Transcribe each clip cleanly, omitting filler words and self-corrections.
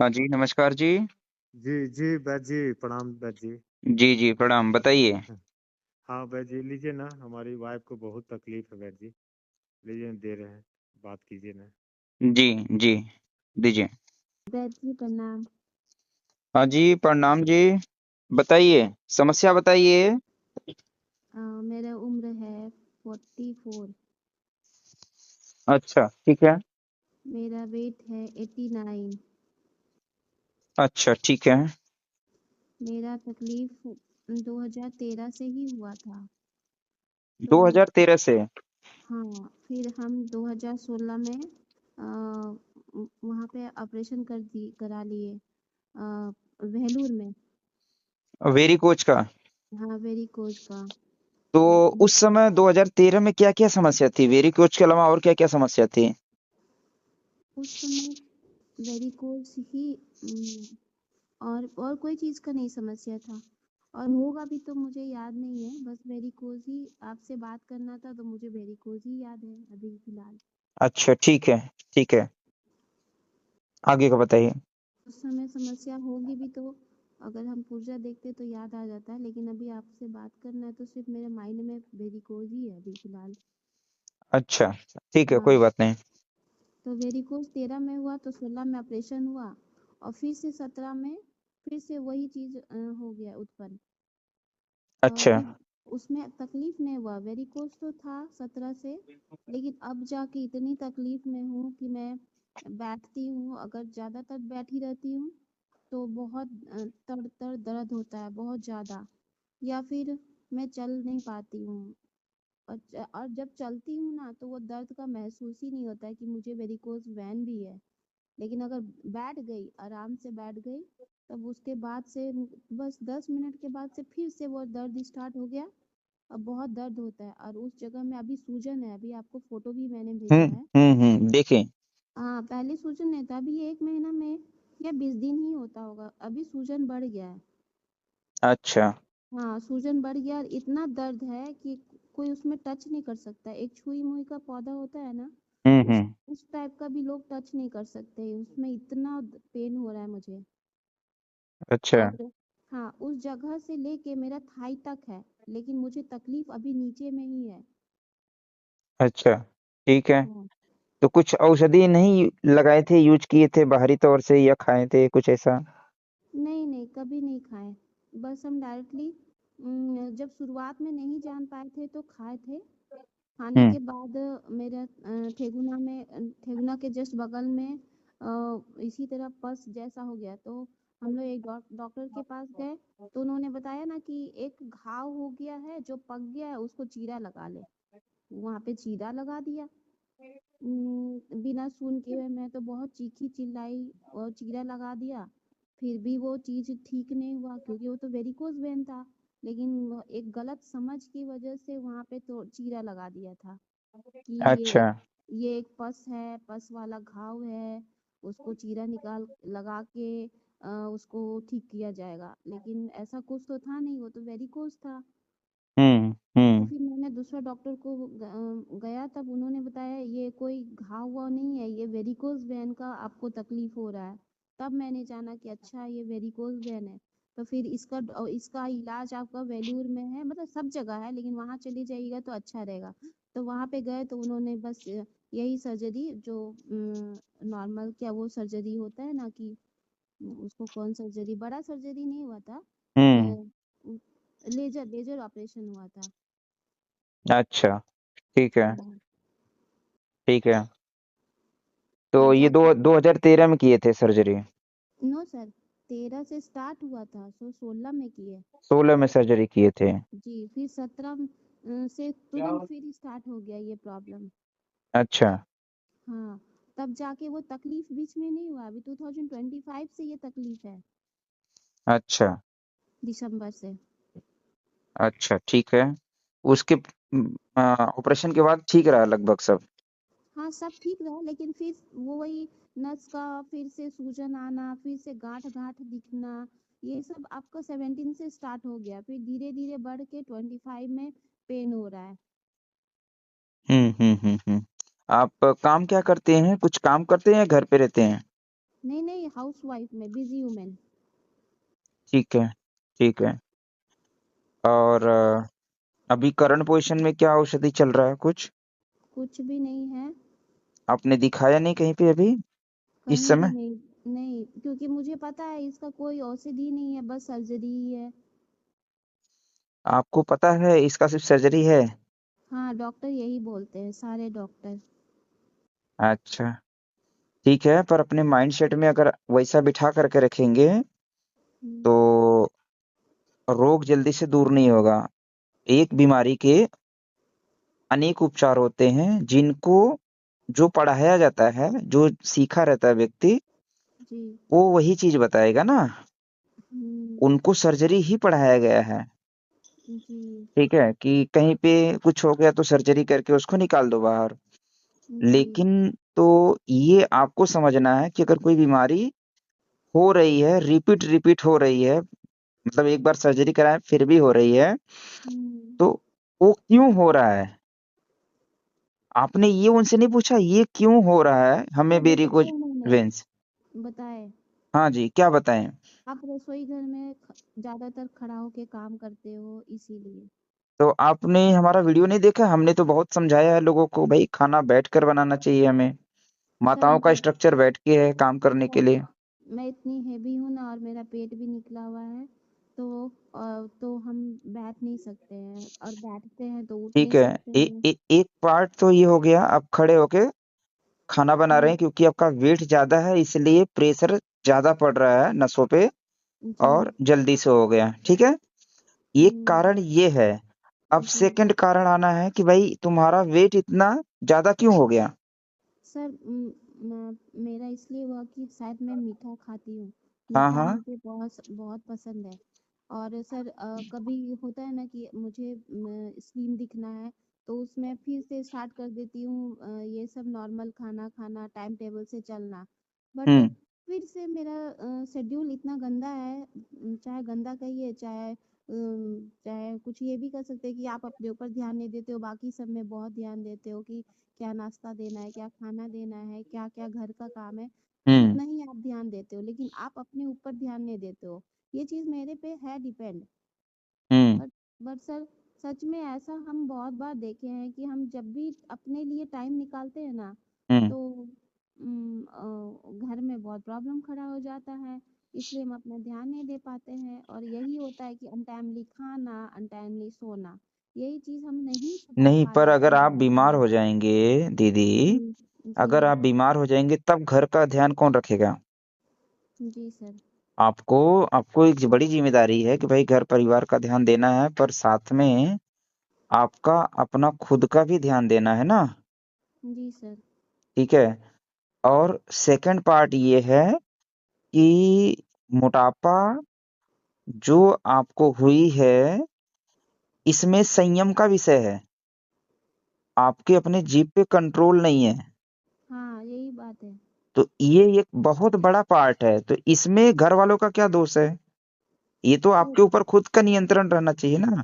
हाँ जी, नमस्कार जी। जी जी बैद जी, प्रणाम बैद जी। जी, जी, प्रणाम, बताइए। हाँ बैद जी, लीजिए ना, हमारी वाइफ को बहुत तकलीफ है बैद जी। लीजिए, दे रहे हैं, बात कीजिए ना। जी, जी, दीजिए। वैद जी प्रणाम। हाँ जी, प्रणाम जी। बताइए, समस्या बताइए। मेरा उम्र है 44। अच्छा, ठीक है। मेरा वेट है 89। अच्छा, ठीक है। मेरा तकलीफ 2013 से ही हुआ था। तो 2013 से? हाँ, फिर हम 2016 में वहाँ पे ऑपरेशन करा लिए वेलूर में। वेरिकोच का? हाँ, वेरिकोज का। तो लेकिन उस समय 2013 में क्या-क्या समस्या थी? वेरिकोच के अलावा और क्या-क्या समस्या थी? उस समय वेरिकोज ही और कोई चीज़ का नहीं समस्या था। और होगा भी तो मुझे याद नहीं है, बस वेरिकोज ही आपसे बात करना था, तो मुझे वेरिकोज ही याद है अभी फिलहाल। अच्छा, ठीक है, ठीक है। आगे का बताइए। उस समय समस्या होगी भी तो अगर हम पुर्जा देखते तो याद आ जाता है, लेकिन अभी आपसे बात करना है तो सिर्फ मेरे माइंड में वेरिकोज ही है अभी फिलहाल। अच्छा, ठीक है, हाँ, कोई बात नहीं। तो वेरिकोज 13 में हुआ तो 16 में ऑपरेशन हुआ और फिर से 17 में फिर से वही चीज़ हो गया उत्पन्न। अच्छा, अभी उसमें तकलीफ नहीं हुआ, वेरिकोज तो था 17 से, लेकिन अब जाके इतनी तकलीफ में हूँ कि मैं बैठती हूँ, अगर ज़्यादातर बैठी रहती हूँ तो बहुत तड़ तड़ दर्द होता है बहुत ज़्यादा, या फिर मैं चल नहीं पाती हूँ। और जब चलती हूँ ना तो वो दर्द का महसूस ही नहीं होता है कि मुझे वेरिकोज वेन भी है। लेकिन अगर बैठ गई, आराम से बैठ गई, तब उसके बाद से बस 10 मिनट के बाद से फिर से वो दर्द स्टार्ट हो गया। अब बहुत दर्द होता है और उस जगह में अभी सूजन है, अभी आपको फोटो भी मैंने भेजा है। देखें। हाँ, पहले सूजन नहीं था, अभी 1 महीना में या 20 दिन ही होता होगा, अभी सूजन बढ़ गया है। अच्छा। हाँ, सूजन बढ़ गया और इतना दर्द है कि कोई उसमें टच नहीं कर सकता। एक छुई मुई का पौधा होता है ना, हुँ, उस हुँ। उस टाइप का भी लोग टच नहीं कर सकते, उसमें इतना पेन हो रहा है मुझे। अच्छा, और हाँ, उस जगह से लेके मेरा थाई तक है, लेकिन मुझे तकलीफ अभी नीचे में ही है। अच्छा, ठीक है। हाँ, तो कुछ औषधि नहीं लगाए थे, यूज़ किए थे बाहरी तौर से या खाए थे कुछ ऐसा? नहीं नहीं, कभी नहीं खाए। बस हम डायरेक्टली जब शुरुआत में नहीं जान पाए थे तो खाए थे। खाने हुँ, के बाद मेरा ठेगुना के जस्ट बगल में इसी तरह पस जैसा हो गया, तो हम लोग एक डॉक्टर के पास गए, तो उन्होंने बताया ना कि एक घाव हो गया है जो पक गया है, उसको चीरा लगा ले। वहाँ पे चीरा लगा दिया। बिना सुन के मैं तो बहुत चीखी चिल्लाई और चीरा लगा दिया। फिर भी वो चीज़ ठीक नहीं हुआ क्योंकि वो तो वेरिकोज वेन था, लेकिन एक गलत समझ की वजह से वहाँ पे तो चीरा लगा दिया था कि अच्छा। ये एक पस है, पस वाला घाव है, उसको चीरा निकाल लगा के उसको ठीक किया जाएगा, लेकिन ऐसा कुछ तो था नहीं, वो तो वेरिकोज था। हुँ, तो हुँ। फिर मैंने दूसरा डॉक्टर को गया, तब उन्होंने बताया ये कोई घाव वाव नहीं है, ये वेरिकोज वेन का आपको तकलीफ हो रहा है। तब मैंने जाना कि अच्छा ये वेरिकोज वेन है। तो फिर इसका इलाज आपका वेलूर में है, मतलब सब जगह है, लेकिन वहाँ चली जाइएगा तो अच्छा रहेगा। तो वहाँ पे गए तो उन्होंने बस यही सर्जरी जो नॉर्मल क्या वो सर्जरी होता है ना कि उसको कौन सर्जरी, बड़ा सर्जरी नहीं हुआ था, हुँ, लेजर लेजर ऑपरेशन हुआ था। अच्छा, ठीक है, हाँ, ठीक है। तो तब ये जाके 2013 में किए थे सर्जरी? नो सर, 13 से स्टार्ट हुआ था, 16 में किए। 16 में सर्जरी किए थे। जी, फिर 17 से तुरंत फिर स्टार्ट हो गया ये प्रॉब्लम। अच्छा, हाँ, तब जाके वो तकलीफ बीच में नहीं हुआ, अभी 2025 से ये तकलीफ है, अच्छा, दिसंबर से। अच्छा, ठीक है। उसके ऑपरेशन के बाद ठीक रहा लगभग सब? हाँ, सब ठीक रहा, लेकिन फिर वो वही नस का फिर से सूजन आना, फिर से गांठ-गांठ दिखना, ये सब आपका 17 से स्टार्ट हो गया, फिर धीरे-धीरे बढ़ के 25 में पेन हो रहा है। हुँ, हुँ, हुँ, हुँ। आप काम क्या करते हैं? कुछ काम करते हैं या घर पे रहते हैं? नहीं हाउसवाइफ में बिजी वुमेन। ठीक है, ठीक है। और अभी करंट पोजीशन में क्या औषधि चल रहा है कुछ? कुछ भी नहीं है, आपने दिखाया नहीं कहीं पे अभी इस कहीं भी समय? नहीं। नहीं, क्योंकि मुझे पता है इसका कोई औषधि नहीं है, बस सर्जरी ही है। आपको पता है इसका सिर्फ सर्जरी है? हाँ, डॉक्टर यही बोलते हैं, सारे डॉक्टर। अच्छा, ठीक है, पर अपने माइंडसेट में अगर वैसा बिठा करके रखेंगे हुँ, तो रोग जल्दी से दूर नहीं होगा। एक बीमारी के अनेक उपचार होते हैं जिनको जो पढ़ाया जाता है, जो सीखा रहता है व्यक्ति, जी। वो वही चीज़ बताएगा ना। हुँ, उनको सर्जरी ही पढ़ाया गया है, जी, ठीक है? कि कहीं पे कुछ हो गया तो सर्जरी करके उसको निकाल दो बाहर। जी, लेकिन तो ये आपको समझना है कि अगर कोई बीमारी हो रही है, रिपीट हो रही है, मतलब एक बार सर्जरी कराएँ फिर भी हो रही है, हुँ। तो वो क्यों हो रहा है? आपने ये उनसे नहीं पूछा ये क्यों हो रहा है हमें वो बताया वेरिकोज उन्होंने, वेन्स? बताए। हाँ जी, क्या बताएँ? आप रसोई घर में ज़्यादातर खड़ा होके काम करते हो इसीलिए। तो आपने हमारा वीडियो नहीं देखा? हमने तो बहुत समझाया है लोगों को भई खाना बैठकर बनाना चाहिए हमें। सर माताओं का स्ट्रक्चर बैठ के है काम करने के सर लिए। मैं इतनी हेवी हूँ ना, और मेरा पेट भी निकला हुआ है, तो हम बैठ नहीं सकते हैं, और बैठते हैं तो उठ ठीक नहीं है। सकते हैं। एक पार्ट तो ये हो गया आप खड़े होके खाना बना रहे हुँ, हैं क्योंकि आपका वेट ज़्यादा है इसलिए प्रेशर ज़्यादा पड़ रहा है नसों पे और जी, जल्दी से हो गया, ठीक है? एक हुँ, कारण ये है। अब जी। सेकंड कारण आना है कि भाई तुम्हारा वेट इतना ज़्यादा क्यों हो गया? सर मेरा इसलिए हुआ कि शायद मैं मीठा खाती हूँ। हाँ, मीठा हाँ। मुझे बहुत बहुत पसंद है। और सर कभी होता है ना कि मुझे स्लिम दिखना है, तो उसमें फिर से स्टार्ट कर देती हूँ ये सब नॉर्मल खाना खाना, टाइम टेबल से चलना। बट हुँ, फिर से मेरा शेड्यूल इतना गंदा है, चाहे गंदा कहिए, चाहे कुछ ये भी कह सकते हैं कि आप अपने ऊपर ध्यान नहीं देते हो, बाकी सब में बहुत ध्यान देते हो कि क्या नाश्ता देना है, क्या खाना देना है, क्या-क्या घर का काम है, हुँ, उतना ही आप ध्यान देते हो, लेकिन आप अपने ऊपर ध्यान नहीं देते हो। ये चीज़ मेरे पे है डिपेंड। हुँ, बट बट सर सच में ऐसा हम बहुत बार देखे हैं कि हम जब भी अपने लिए टाइम निकालते हैं ना, हुँ। तो घर में बहुत प्रॉब्लम खड़ा हो जाता है। इसलिए हम अपना ध्यान नहीं दे पाते हैं, और यही होता है कि अनटाइमली खाना, अनटाइमली सोना, यही चीज़ हम नहीं सुधार नहीं, पा पर रहे अगर अपनी आप लाइफ बीमार में। हो जाएँगे दीदी, जी, जी, अगर आप बीमार हो जाएँगे तब घर का ध्यान कौन रखेगा? जी सर। आपको आपको एक बड़ी ज़िम्मेदारी है कि भाई घर परिवार का ध्यान देना है, पर साथ में आपका अपना खुद का भी ध्यान देना है ना, जी सर। ठीक है? और सेकंड पार्ट ये है कि मोटापा जो आपको हुई है, इसमें संयम का विषय है। आपके अपने जीभ पे कंट्रोल नहीं है। हाँ, यही बात है। तो ये एक बहुत बड़ा पार्ट है, तो इसमें घर वालों का क्या दोष है? ये तो सर आपके ऊपर खुद का नियंत्रण रहना चाहिए ना।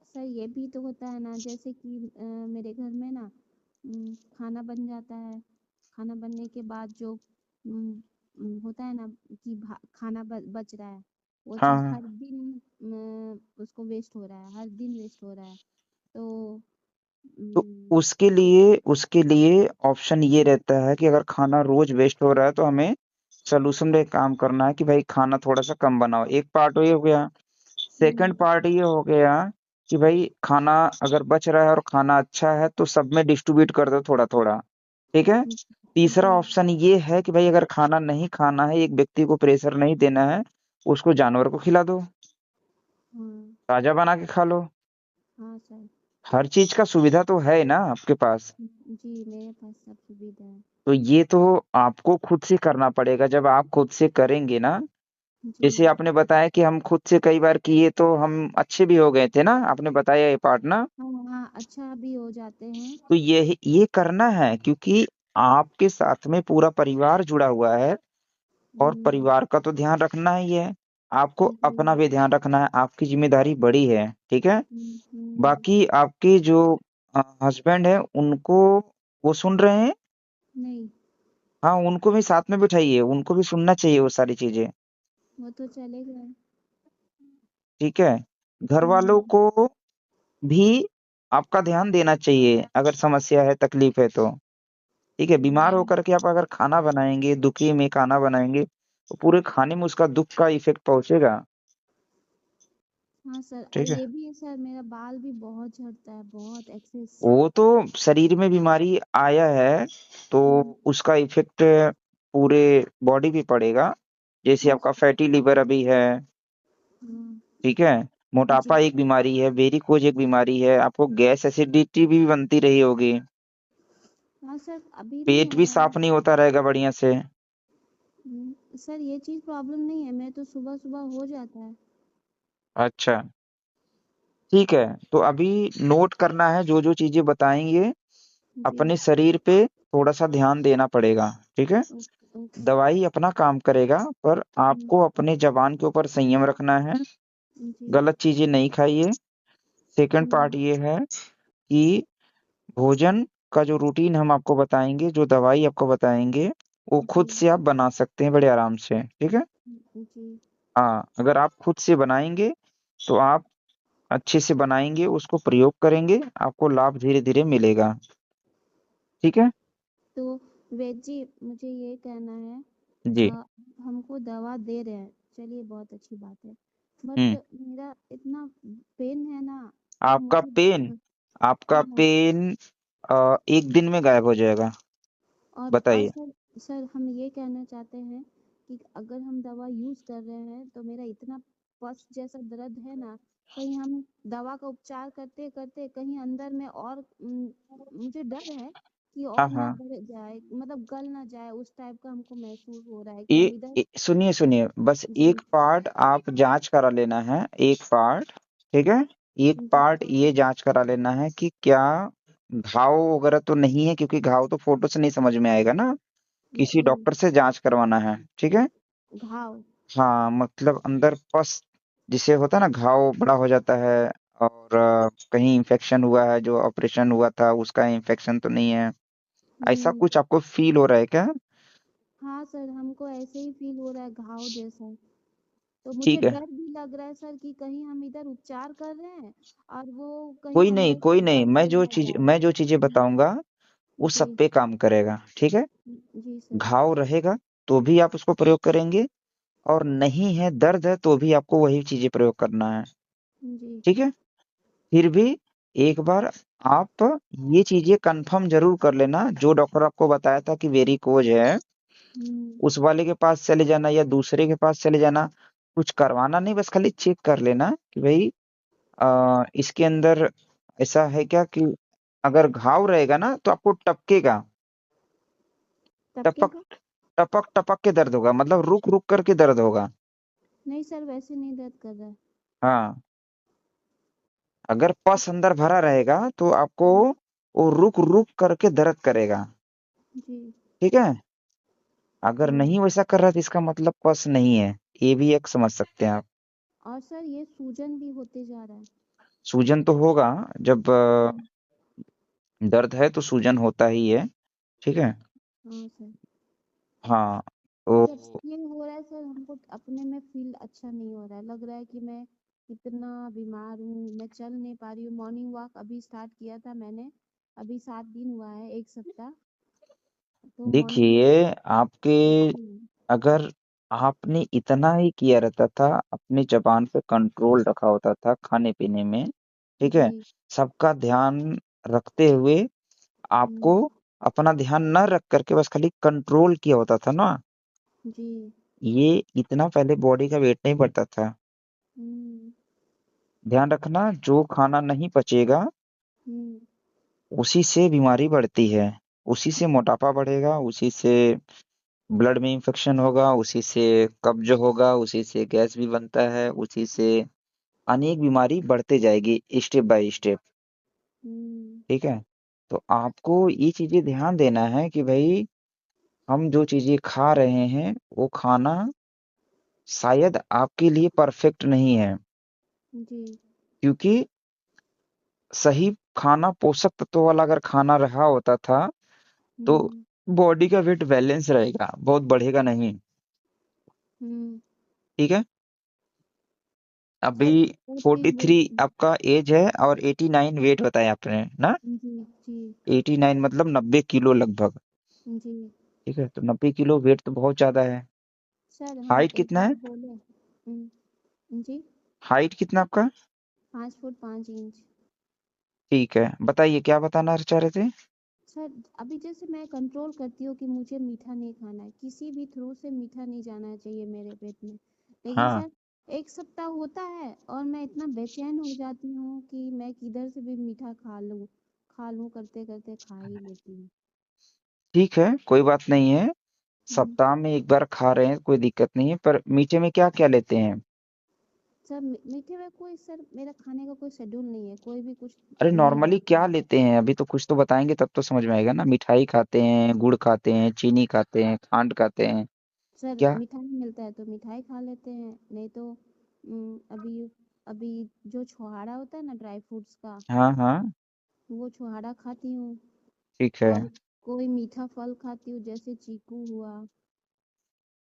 सर ये भी तो होता है ना, जैसे कि मेरे घर में ना खाना बन जाता है। खाना बनने के बाद जो होता है ना कि खाना बच रहा है, वो हाँ, चीज़ हाँ। हर दिन उसको वेस्ट हो रहा है, हर दिन वेस्ट हो रहा है। तो तो उम, उसके लिए ऑप्शन ये रहता है कि अगर खाना रोज़ वेस्ट हो रहा है तो हमें सॉल्यूशन में एक काम करना है कि भाई खाना थोड़ा-सा कम बनाओ। एक पार्ट तो ये हो गया। सेकंड हुँ, पार्ट ये हो गया कि भाई खाना अगर बच रहा है और खाना अच्छा है तो सब में डिस्ट्रीब्यूट कर दो थोड़ा-थोड़ा, ठीक है? हुँ, तीसरा जी, ऑप्शन ये है कि भाई अगर खाना नहीं खाना है, एक व्यक्ति को प्रेशर नहीं देना है, उसको जानवर को खिला दो, हाँ, ताज़ा बना के खा लो। हाँ सर। हर चीज़ का सुविधा तो है ना आपके पास। जी, मेरे पास सब सुविधा है। तो ये तो आपको खुद से करना पड़ेगा। जब आप खुद से करेंगे ना, जी, जैसे आपने बताया कि हम खुद से कई बार किए तो हम अच्छे भी हो गए थे ना, आपने बताया ये पार्ट ना। हाँ, हाँ, अच्छा भी हो जाते हैं। तो ये करना है क्योंकि आपके साथ में पूरा परिवार जुड़ा हुआ है और हुँ, परिवार का तो ध्यान रखना ही है। आपको अपना जी, भी ध्यान रखना है, आपकी ज़िम्मेदारी बड़ी है, ठीक है? हुँ, हुँ, बाकी आपके जो हस्बैंड हैं उनको वो सुन रहे हैं? नहीं। हाँ, उनको भी साथ में बिठाइए, उनको भी सुनना चाहिए वो सारी चीजें। वो तो चले गए। ठीक है, घर वालों को भी आपका ध्यान देना चाहिए अगर समस्या है, तकलीफ है तो। ठीक है, बीमार होकर के आप अगर खाना बनाएंगे, दुखी में खाना बनाएंगे, तो पूरे खाने में उसका दुख का इफेक्ट पहुंचेगा। हाँ सर, और ठीक है, ये भी है सर, मेरा बाल भी बहुत झड़ता है, बहुत एक्सेस। वो तो शरीर में बीमारी आया है तो उसका इफेक्ट पूरे बॉडी पे पड़ेगा। जैसे हाँ आपका फैटी लिवर अभी है, हाँ ठीक है, जी। मोटापा एक बीमारी है, वेरिकोज एक बीमारी है, आपको गैस एसिडिटी भी बनती रही होगी, हाँ सर, अभी नहीं पेट हो भी रहा है। साफ नहीं होता रहेगा बढ़िया से। सर ये चीज प्रॉब्लम नहीं है, मैं तो सुबह सुबह हो जाता है। अच्छा, ठीक है, तो अभी नोट करना है जो जो चीजें बताएंगे, जी। अपने शरीर पे थोड़ा सा ध्यान देना पड़ेगा। ठीक है, ओके ओके। दवाई अपना काम करेगा, पर हम्म, आपको अपने जबान के ऊपर संयम रखना है, जी। गलत चीजें नहीं खाइए। सेकंड पार्ट हम्म, ये है कि भोजन का जो रूटीन हम आपको बताएंगे, जो दवाई आपको बताएंगे, वो जी। खुद से आप बना सकते हैं बड़े आराम से। ठीक है, जी। हाँ, अगर आप खुद से बनाएंगे तो आप अच्छे से बनाएंगे, उसको प्रयोग करेंगे, आपको लाभ धीरे धीरे मिलेगा। ठीक है तो वेद जी, मुझे ये कहना है, जी। हमको दवा दे रहे हैं, चलिए बहुत अच्छी बात है, बट हम्म। मेरा इतना पेन है ना कि आपका मुझे पेन आपका हाँ। पेन एक दिन में गायब हो जाएगा। और बताइए। सर, हम ये कहना चाहते हैं कि अगर हम दवा यूज कर रहे हैं तो मेरा इतना पस जैसा दर्द है ना, कहीं हम दवा का उपचार करते करते कहीं अंदर में और मुझे डर है कि हाँ और ना हाँ, बढ़ जाए, मतलब गल ना जाए, उस टाइप का हमको महसूस हो रहा है कि हम ये, इधर। सुनिए सुनिए, बस एक जी। पार्ट आप जांच करा लेना है, एक पार्ट। ठीक है, एक जी। पार्ट ये जांच करा लेना है कि क्या घाव वगैरह तो नहीं है, क्योंकि घाव तो फोटो से नहीं समझ में आएगा ना, किसी जी। डॉक्टर से जांच करवाना है। ठीक है, घाव। हाँ, मतलब अंदर पस जिसे होता है ना, घाव बड़ा हो जाता है, और कहीं इन्फेक्शन हुआ है, जो ऑपरेशन हुआ था उसका इन्फेक्शन तो नहीं है, ऐसा हम्म। कुछ आपको फील हो रहा है क्या? हाँ सर, हमको ऐसे ही फील हो रहा है, घाव जैसा। तो मुझे ठीक है, डर भी लग रहा है सर कि कहीं हम इधर उपचार कर रहे हैं और वो कहीं कोई नहीं अंदर कोई से नहीं, गल मैं वल जो ना चीज जाए। मैं जो चीजें बताऊंगा वो सब जी। पे काम करेगा। ठीक है, जी सर। घाव रहेगा तो भी आप उसको प्रयोग करेंगे, और नहीं है, दर्द है तो भी आपको वही चीजें प्रयोग करना है। जी। ठीक है, फिर भी एक बार आप ये चीजें कंफर्म जरूर कर लेना, जो डॉक्टर आपको बताया था कि वेरिकोज है, हम्म। उस वाले के पास चले जाना या दूसरे के पास चले जाना, कुछ करवाना नहीं, बस खाली चेक कर लेना कि भाई इसके अंदर ऐसा है क्या, कि अगर घाव रहेगा ना तो आपको टपकेगा, टपके टपक का। टपक टपक के दर्द होगा, मतलब रुक रुक करके दर्द होगा। नहीं सर, वैसे नहीं दर्द कर रहा है। हाँ, अगर पस अंदर भरा रहेगा तो आपको हम्म, वो रुक रुक करके दर्द करेगा। जी। ठीक है, अगर हाँ। नहीं वैसा कर रहा तो इसका मतलब पस नहीं है, ये भी एक समझ सकते हैं आप। और सर ये सूजन भी होते जा रहा है। सूजन तो होगा, जब हम्म, दर्द है तो सूजन होता ही है। ठीक है, हाँ सर। हाँ, जब तो ये हो रहा है सर, हमको अपने में फील अच्छा नहीं हो रहा है, लग रहा है कि मैं इतना बीमार हूँ, मैं चल नहीं पा रही हूँ। मॉर्निंग वॉक अभी स्टार्ट किया था मैंने, अभी 7 दिन हुआ है, एक सप्ताह। तो मॉर्निंग देखिए, वॉक। आपके अगर आपने इतना ही किया रहता था, अपनी जबान पे कंट्रोल रखा होता था खाने पीने में, ठीक है, जी। सबका ध्यान रखते हुए, आपको हम्म, अपना ध्यान न रख करके बस खाली कंट्रोल किया होता था ना, जी। ये इतना पहले बॉडी का वेट नहीं बढ़ता था। हम्म। ध्यान रखना, जो खाना नहीं पचेगा हम्म। उसी से बीमारी बढ़ती है, उसी से मोटापा बढ़ेगा, उसी से ब्लड में इंफेक्शन होगा, उसी से कब्ज होगा, उसी से गैस भी बनता है, उसी से अनेक बीमारी बढ़ते जाएगी स्टेप बाय स्टेप। हम्म, ठीक है, तो आपको ये चीजें ध्यान देना है कि भाई हम जो चीजें खा रहे हैं वो खाना शायद आपके लिए परफेक्ट नहीं है, जी। क्योंकि सही खाना पोषक तत्वों वाला अगर खाना रहा होता था तो हम्म, बॉडी का वेट बैलेंस रहेगा, बहुत बढ़ेगा नहीं। ठीक है। अभी सर 43 आपका एज है और 89 वेट बताया आपने ना। जी जी 89 मतलब 90 किलो लगभग। जी ठीक है, तो 90 किलो वेट तो बहुत ज्यादा है। सर हम हाइट एक कितना बार है? बोले जी हाइट कितना आपका? 5 फुट 5 इंच। ठीक है, बताइए क्या बताना चाह रहे थे। सर अभी जैसे मैं कंट्रोल करती हूँ कि मुझे मीठा नहीं खाना है, किसी भी थ्रू से मीठा नहीं जाना चाहिए मेरे पेट में, लेकिन हाँ। सर एक सप्ताह होता है और मैं इतना बेचैन हो जाती हूँ कि मैं किधर से भी मीठा खा लूँ करते करते खा ही लेती हूँ। ठीक है, कोई बात नहीं है। हम्म, सप्ताह में एक बार खा रहे हैं, कोई दिक्कत नहीं है, पर मीठे में क्या क्या लेते हैं? सर मीठे में कोई सर मेरा खाने का कोई शेड्यूल नहीं है, कोई भी कुछ अरे मिल नॉर्मली जाता क्या है। लेते हैं? अभी तो कुछ तो बताएंगे तब तो समझ में आएगा ना। मिठाई खाते हैं, गुड़ खाते हैं, चीनी खाते हैं, खांड खाते हैं? सर क्या? मिठाई मिलता है तो मिठाई खा लेते हैं, नहीं तो अभी अभी जो छुहारा होता है ना ड्राई फ्रूट्स का, हाँ हाँ। वो छुहारा खाती हूँ। ठीक है। और कोई मीठा फल खाती हूँ जैसे चीकू हुआ,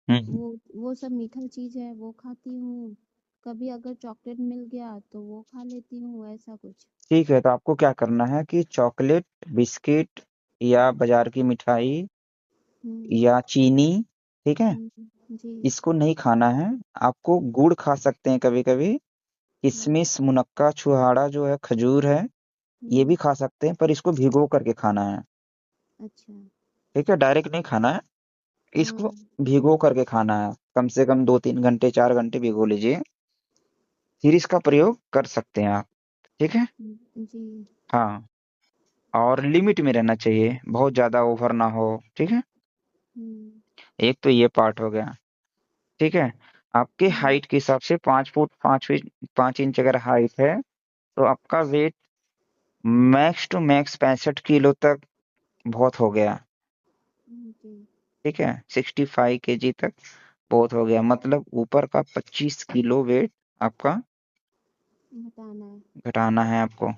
हम्म। वो सब मीठा चीज है वो खाती हूँ। कभी अगर चॉकलेट मिल गया तो वो खा लेती हूँ, ऐसा कुछ। ठीक है, तो आपको क्या करना है कि चॉकलेट, बिस्किट या बाजार की मिठाई हम्म या चीनी, ठीक है, जी इसको नहीं खाना है। आपको गुड़ खा सकते हैं कभी कभी। हम्म किशमिश, मुनक्का, छुहाड़ा जो है, खजूर है, ये हम्म, भी खा सकते हैं, पर इसको भिगो करके खाना है। अच्छा ठीक है, डायरेक्ट नहीं खाना है, इसको हाँ भिगो करके खाना है। कम से कम 2-3 घंटे, 4 घंटे भिगो लीजिए, फिर इसका प्रयोग कर सकते हैं आप। ठीक है। जी हाँ, और लिमिट में रहना चाहिए, बहुत ज्यादा ओवर ना हो। ठीक है। हम्म एक तो ये पार्ट हो गया। ठीक है। आपके हम्म हाइट के हिसाब से 5 फुट 5 इंच अगर हाइट है, तो आपका weight max to max 65 kilo तक बहुत हो गया। जी ठीक है, 65 kg तक बहुत हो गया, मतलब ऊपर का 25 किलो वेट आपका बताना है। घटाना है आपको।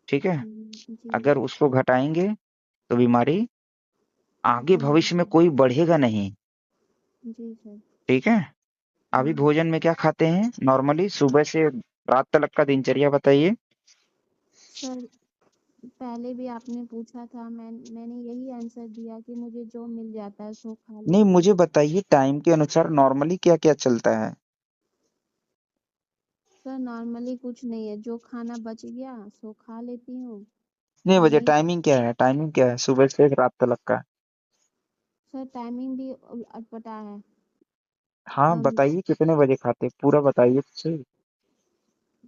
ठीक है। जी अगर उसको घटाएंगे तो बीमारी आगे कम भविष्य में होगा। कोई बढ़ेगा नहीं। जी सर। ठीक है। अभी हम्म भोजन में क्या खाते हैं नॉर्मली, सुबह से रात तक का दिनचर्या बताइए। सर पहले भी आपने पूछा था, मैंने यही आंसर दिया कि मुझे जो मिल जाता है सो खा नहीं, लेती मुझे हूँ। बताइए टाइम के अनुसार नॉर्मली क्या क्या चलता है। सर नॉर्मली कुछ नहीं है, जो खाना बच गया सो खा लेती हूँ। कितने और बजे, नहीं, टाइमिंग क्या है, टाइमिंग क्या है सुबह से रात तक का? सर टाइमिंग भी अटपटा है। हाँ अम, बताइए, कितने बजे खाते हैं, पूरा बताइए तो सही।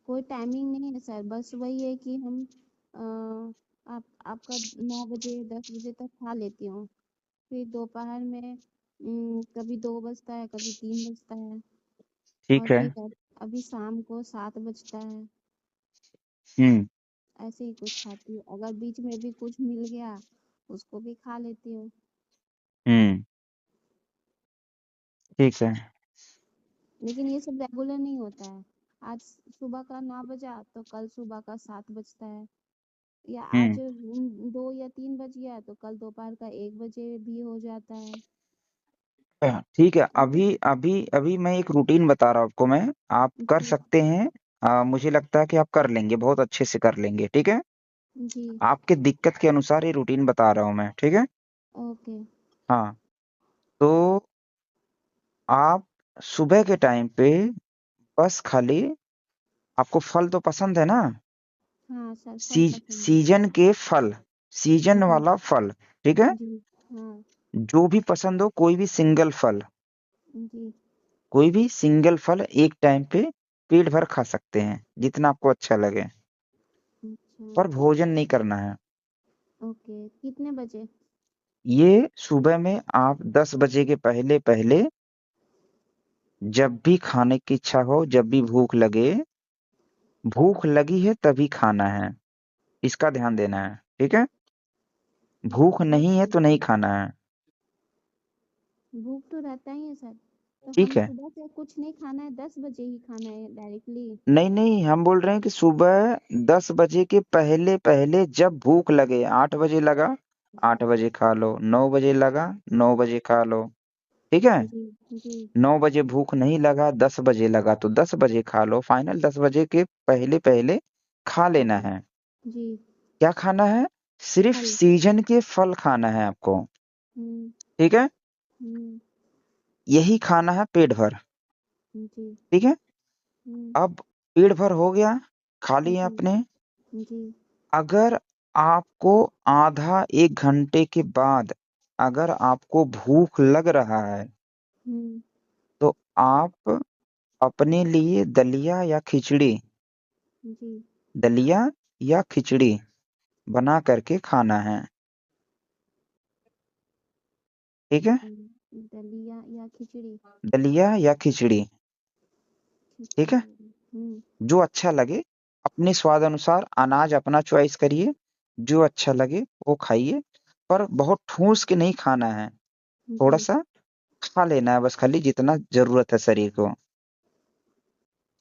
कोई टाइमिंग नहीं है सर, बस वही है कि हम आपका 9 बजे 10 बजे तक खा लेती हूँ। फिर दोपहर में कभी 2 बजता है कभी 3 बजता है। और ठीक है। फिर अभी शाम को 7 बजता है। हम्म। ऐसे ही कुछ खाती हूँ, अगर बीच में भी कुछ मिल गया उसको भी खा लेती हूँ। हम्म। ठीक है। लेकिन ये सब रेगुलर नहीं होता है। आज सुबह का 9 बजा तो कल सुबह का 7 बजता है, या आज हम्म। 2 या 3 बज गया तो कल दोपहर का 1 बजे भी हो जाता है। ठीक है, अभी अभी अभी मैं एक रूटीन बता रहा हूँ आपको मैं। आप कर जी सकते हैं। मुझे लगता है कि आप कर लेंगे, बहुत अच्छे से कर लेंगे। ठीक है। जी आपके दिक्कत के अनुसार ये रूटीन बता रहा हूँ मैं। ठीक है। ओके हाँ, तो आप सुबह के टाइम पे बस खाली, आपको फल तो पसंद है ना? हाँ सर फल पसंद है। सीजन के फल, सीजन जी वाला फल। ठीक है। जी हाँ जो भी पसंद हो, कोई भी सिंगल फल, जी कोई भी सिंगल फल एक टाइम पे पेट भर खा सकते हैं, जितना आपको अच्छा लगे, अच्छा पर भोजन नहीं करना है। ओके कितने बजे? ये सुबह में आप 10 बजे के पहले पहले, जब भी खाने की इच्छा हो, जब भी भूख लगे, भूख लगी है तभी खाना है, इसका ध्यान देना है। ठीक है। भूख नहीं है ओके तो नहीं खाना है। भूख तो रहता ही है सर, तो हम ठीक है। सुबह से कुछ नहीं खाना है, 10 बजे ही खाना है डायरेक्टली? नहीं नहीं, हम बोल रहे हैं कि सुबह 10 बजे के पहले पहले जब भूख लगे, 8 बजे लगा, 8 बजे खा लो, 9 बजे लगा 9 बजे खा लो, ठीक है। जी जी 9 बजे भूख नहीं लगा, 10 बजे लगा तो 10 बजे खा लो, फाइनल 10 बजे के पहले पहले खा लेना जी है। जी क्या खाना है? सिर्फ फल। सीजन के फल खाना है आपको, हम्म ठीक है। हम्म यही खाना है पेट भर, जी ठीक है। हम्म अब पेट भर हो गया, खा लिए जी आपने। जी अगर आपको आधा 1 घंटे के बाद अगर आपको भूख लग रहा है हम्म तो आप अपने लिए जी दलिया या खिचड़ी बना करके खाना है, ठीक है। दलिया या खिचड़ी। दलिया या खिचड़ी, ठीक है। खिचड़ी। जो अच्छा लगे, अपने स्वाद अनुसार अनाज अपना चॉइस करिए, जो अच्छा लगे वो खाइए, पर बहुत ठूस के नहीं खाना है, थोड़ा जी सा खा लेना है बस, खाली जितना जरूरत है शरीर को,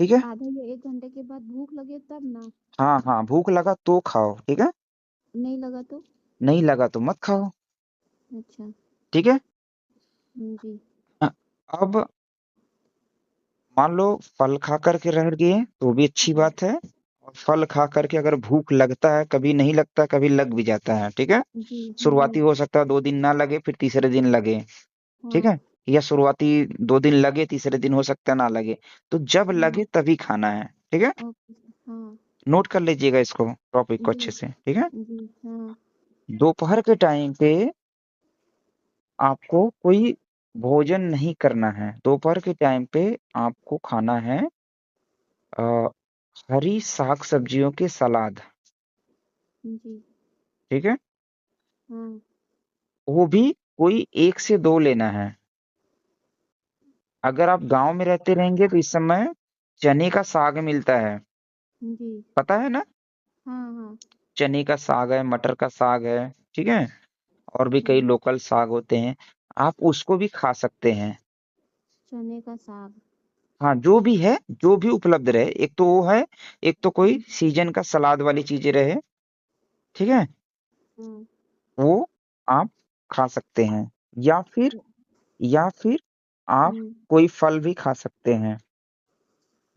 ठीक है। आधा या 1 घंटे के बाद भूख लगे तब ना। हाँ हाँ, भूख लगा तो खाओ, ठीक है। नहीं लगा तो। नहीं लगा तो मत खाओ, अच्छा। ठीक है। जी अब मान लो फल खा करके रह गए तो भी अच्छी जी बात है, और फल खा करके अगर भूख लगता है, कभी नहीं लगता कभी लग भी जाता है, ठीक है। जी जी शुरुआती हो सकता है 2 दिन ना लगे, फिर तीसरे दिन लगे, ठीक हाँ है। या शुरुआती 2 दिन लगे, तीसरे दिन हो सकता है ना लगे, तो जब हाँ लगे तभी खाना है, ठीक है। ओके हाँ नोट कर लीजिएगा इसको, टॉपिक को जी अच्छे से, ठीक है। जी हाँ दोपहर के टाइम पे आपको कोई भोजन नहीं करना है, दोपहर के टाइम पे आपको खाना है अ, हरी साग सब्जियों के सलाद, जी ठीक है। हाँ वो भी कोई 1 से 2 लेना है। अगर आप गांव में रहते रहेंगे तो इस समय चने का साग मिलता है, जी पता है ना। हाँ हाँ चने का साग है, मटर का साग है, ठीक है। और भी कई हाँ लोकल साग होते हैं, आप उसको भी खा सकते हैं। चने का साग। हाँ, जो भी है, जो भी उपलब्ध रहे, एक तो वो है, एक तो कोई जी सीजन का सलाद वाली चीजें रहे, ठीक है। हाँ वो आप खा सकते हैं, या फिर या फिर आप हम्म कोई फल भी खा सकते हैं।